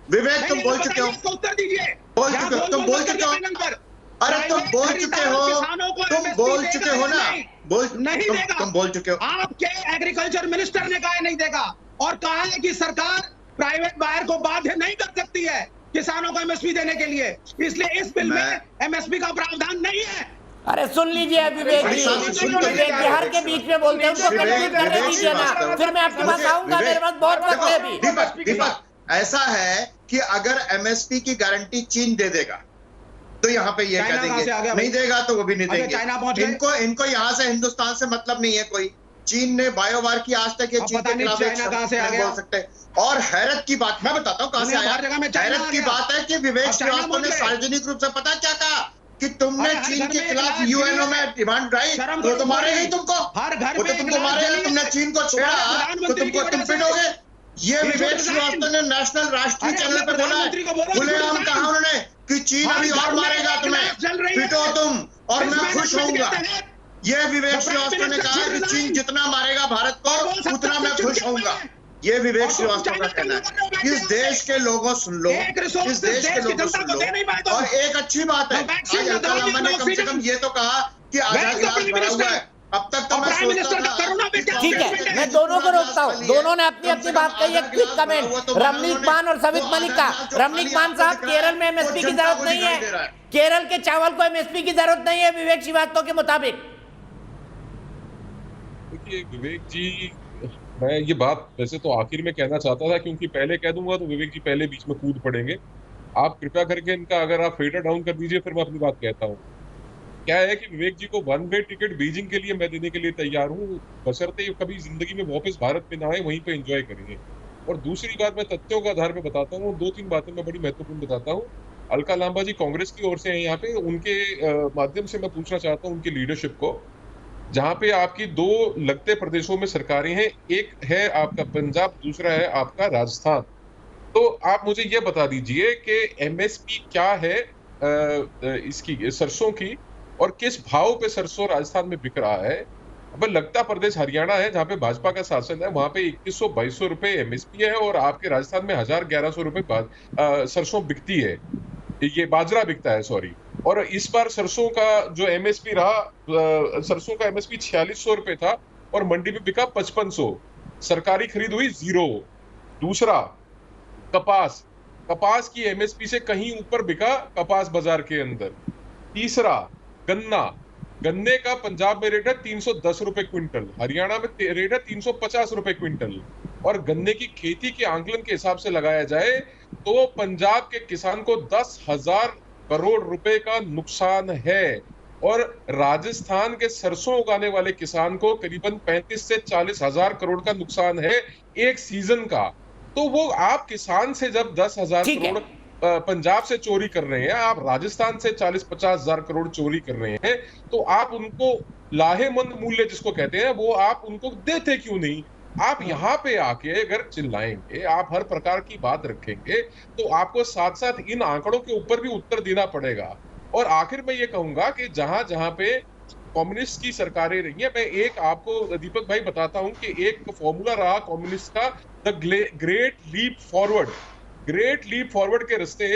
विवेक तुम बोल चुके हो, तुम बोल चुके हो, अरे तुम बोल चुके हो, तुम बोल चुके हो ना, तुम बोल चुके हो। आपके एग्रीकल्चर मिनिस्टर ने कहा नहीं देगा, और कहा है कि सरकार प्राइवेट बायर को बाध्य नहीं कर सकती है किसानों को एमएसपी देने के लिए, इसलिए इस बिल में एमएसपी का प्रावधान नहीं है। अरे सुन लीजिए विवेक जी, हर के बीच में बोलते हैं, उनको कंफ्यूज करने दीजिए ना, फिर मैं आपके पास आऊंगा, मेरे पास बहुत वक्त है अभी। दीपक ऐसा है कि अगर एमएसपी की गारंटी चीन दे देगा तो यहाँ पे ये कह देंगे, नहीं देगा तो वो भी नहीं देंगे। इनको यहाँ से हिंदुस्तान से मतलब नहीं है कोई। चीन ने बायोवार की, आज तक ये चीन के खिलाफ बोल सकते हैं। और हैरत की बात मैं बताता हूँ कहां से आया, हैरत की बात है कि विवेक श्रीवास्तव ने सार्वजनिक रूप से पता क्या कहा कि तुमने चीन के खिलाफ यूएनओ में डिमांड उठाई, वो तो मारेगा ही तुमको, वो तो तुमको मारेगा। तुमने चीन को छेड़ा तो तुम पिटोगे। ये विवेक श्रीवास्तव ने नेशनल राष्ट्रीय चैनल पर बोला है, खुलेआम कहा उन्होंने कि चीन अभी और मारेगा तुम्हें, पिटो तुम और मैं खुश होऊंगा। ये विवेक श्रीवास्तव ने कहा कि चीन जितना मारेगा भारत को उतना मैं खुश होऊंगा। ये विवेक श्रीवास्तव का कहना है। इस देश के लोगों सुन लो, इस देश के लोगों सुन लो। और एक अच्छी बात है, आज अलका लांबा ने कम से कम ये तो कहा कि आधा गिलास भरा हुआ है। अब तक तो मैं सोचता था। ठीक है, मैं दोनों को रोकता हूँ, दोनों ने अपनी अपनी बात कही है। क्विक कमेंट रमनीक मान और सवित मलिक का। रमनीक मान साहब, केरल में एमएसपी की जरूरत नहीं है, केरल के चावल को एमएसपी की जरूरत नहीं है विवेक श्रीवास्तव के मुताबिक। देखिए विवेक जी, मैं ये बात वैसे तो आखिर में कहना चाहता था, क्योंकि पहले कह दूंगा तो विवेक जी पहले बीच में कूद पड़ेंगे। आप कृपया करके इनका अगर आप फेडर डाउन कर दीजिए, फिर मैं अपनी बात कहता हूँ। क्या है कि विवेक जी को वन वे टिकट बीजिंग के लिए मैं देने के लिए तैयार हूँ, बशर्ते कभी जिंदगी में वापस भारत में ना आए, वहीं पे एंजॉय करेंगे। और दूसरी बात मैं तथ्यों के आधार पर बताता हूँ, 2-3 बातें मैं बड़ी महत्वपूर्ण बताता हूँ। अलका लांबा जी कांग्रेस की ओर से हैं यहाँ पे, उनके माध्यम से मैं पूछना चाहता हूँ उनकी लीडरशिप को, जहाँ पे आपकी 2 लगते प्रदेशों में सरकारें हैं, एक है आपका पंजाब, दूसरा है आपका राजस्थान। तो आप मुझे ये बता दीजिए कि एमएसपी क्या है इसकी सरसों की, और किस भाव पे सरसों राजस्थान में बिक रहा है। अब लगता प्रदेश हरियाणा है जहाँ पे भाजपा का शासन है, वहां पे 2100-2200 रुपए एमएसपी है, और आपके राजस्थान में 1000-1100 रुपए सरसों बिकती है, ये बाजरा बिकता है, सॉरी। और इस बार सरसों का जो एमएसपी रहा, सरसों का एमएसपी 4600 रुपए था और मंडी में बिका 5500, सरकारी खरीद हुई 0। दूसरा कपास की एमएसपी से कहीं ऊपर बिका कपास बाजार के अंदर। तीसरा गन्ने का पंजाब में रेट है 310 रुपए क्विंटल, हरियाणा में रेट है 350 रुपए क्विंटल। और गन्ने की खेती के आंकलन के हिसाब से लगाया जाए तो पंजाब के किसान को 10,000 करोड़ रुपए का नुकसान है, और राजस्थान के सरसों उगाने वाले किसान को करीबन 35 से 40 हजार करोड़ का नुकसान है एक सीजन का। तो वो आप किसान से जब 10,000 करोड़ पंजाब से चोरी कर रहे हैं, आप राजस्थान से 40-50 हजार करोड़ चोरी कर रहे हैं, तो आप उनको लाहेमंद मूल्य जिसको कहते हैं वो आप उनको देते क्यों नहीं? आप यहाँ पे आके अगर चिल्लाएंगे, आप हर प्रकार की बात रखेंगे, तो आपको साथ साथ इन आंकड़ों के ऊपर भी उत्तर देना पड़ेगा। और आखिर में ये कहूंगा कि जहां जहां पे कम्युनिस्ट की सरकारें रही है, मैं एक आपको दीपक भाई बताता हूं कि एक फॉर्मूला रहा कम्युनिस्ट का, द ग्रेट लीप फॉरवर्ड के रास्ते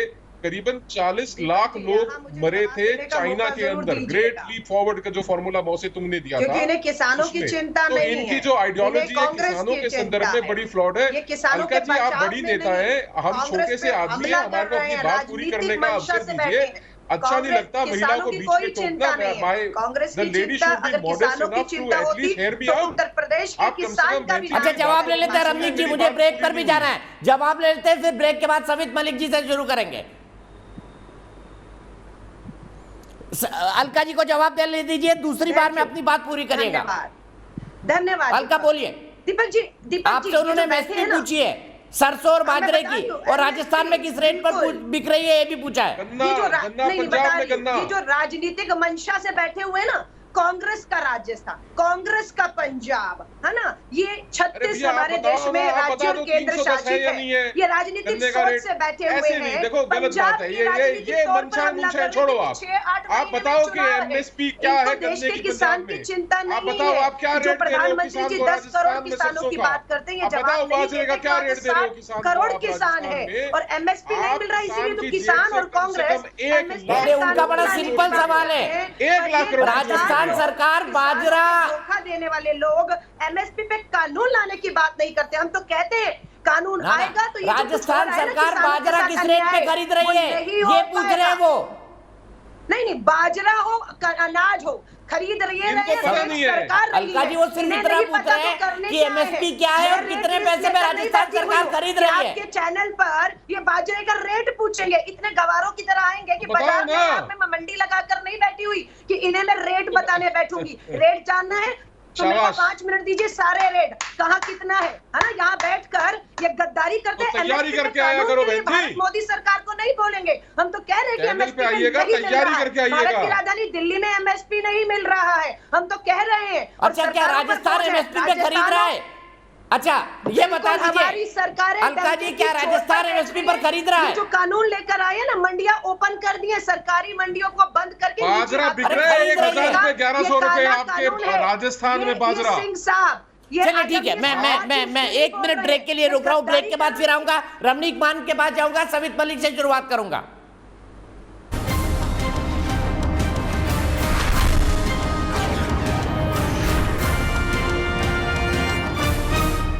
करीबन 40 लाख लोग मरे थे चाइना के अंदर। ग्रेट लीप फॉरवर्ड का जो फॉर्मूला मौसे तुमने दिया था, क्योंकि इन्हें किसानों की चिंता नहीं है, इनकी जो आइडियोलॉजी है किसानों के संदर्भ में बड़ी फ्लॉड है। अलका जी, आप बड़ी नेता है, हम छोटे से आदमी हैं, हमारे को अपनी बात पूरी करने का अवसर दीजिए। अच्छा नहीं लगता महिलाओं को बीच में टोकना। कांग्रेस की चिंता, अगर किसानों की चिंता होती तो उत्तर प्रदेश के किसान का भी। अच्छा, जवाब ले लेते हैं रमनीक जी, मुझे ब्रेक पर भी जाना है, जवाब ले लेते हैं, फिर ब्रेक के बाद सवित मलिक जी से शुरू करेंगे। अलका जी को जवाब दे दीजिए, दूसरी बार में अपनी बात पूरी करिएगा। धन्यवाद। अलका बोलिए। दीपक जी, आपसे उन्होंने एमएसपी पूछी है सरसों और बाजरे की, और राजस्थान में किस रेट पर बिक रही है ये भी पूछा है। ये जो राजनीतिक मंशा से बैठे हुए ना, कांग्रेस का राजस्थान, कांग्रेस का पंजाब, है ना, ये 36 हमारे देश में राज्य और केंद्र शासित है, ये राजनीतिक सोच से बैठे हुए हैं। पंजाब की राजनीतिक तौर पर हमला छोड़ो आप बताओ कि एमएसपी क्या है, देश के किसान की चिंता नहीं है। जो प्रधानमंत्री जी 10 करोड़ किसानों की बात करते हैं, ये जवाब नहीं देते। 7 करोड़ किसान है और एमएसपी नहीं मिल रहा, इसीलिए तो किसान और कांग्रेस। उनका बड़ा सिंपल सवाल है, 1 लाख करोड़ राजस्थान सरकार बाजरा धोखा देने वाले लोग एमएसपी पे कानून लाने की बात नहीं करते। हम तो कहते हैं कानून आएगा तो ये राजस्थान सरकार बाजरा किस रेट पे खरीद रही है ये पूछ रहे हैं वो। नहीं, बाजरा हो अनाज हो खरीद रही है सरकार। अलका जी वो सिर्फ इतना पूछ रहे हैं कि एमएसपी क्या है और कितने पैसे में राजस्थान सरकार खरीद रही है। आपके चैनल पर ये बाजरे का रेट पूछेंगे, इतने गवारों की तरह आएंगे कि बाजार में मैं मंडी लगाकर नहीं बैठी हुई कि इन्हें मैं रेट बताने बैठूंगी। रेट जानना है तो मेरे को 5 मिनट दीजिए, सारे रेट कहाँ कितना है ना, यहाँ बैठकर ये गद्दारी करते हैं। तैयारी करके आया करो बहन जी, मोदी सरकार को नहीं बोलेंगे। हम तो कह रहे हैं कि एमएसपी नहीं मिल रहा है, भारत की राजधानी दिल्ली में एमएसपी नहीं मिल रहा है, हम तो कह रहे हैं। अच्छा, क्या राजस्थान एमएसपी पे खरीद रहा है? अच्छा, ये बता दीजिए हमारी सरकार अलका जी, क्या राजस्थान एमएसपी पर खरीद रहा है? जो कानून लेकर आए ना, मंडियां ओपन कर दी है, सरकारी मंडियों को बंद करके बाजरा बिक रहा है 1000 रुपए 1100 रुपए आपके राजस्थान में बाजरा। सिंह साहब चलिए ठीक है, मैं 1 मिनट ब्रेक के लिए रुक रहा हूँ, ब्रेक के बाद फिर आऊंगा, रमनीक मान के पास जाऊंगा, सवित मलिक से शुरुआत करूंगा।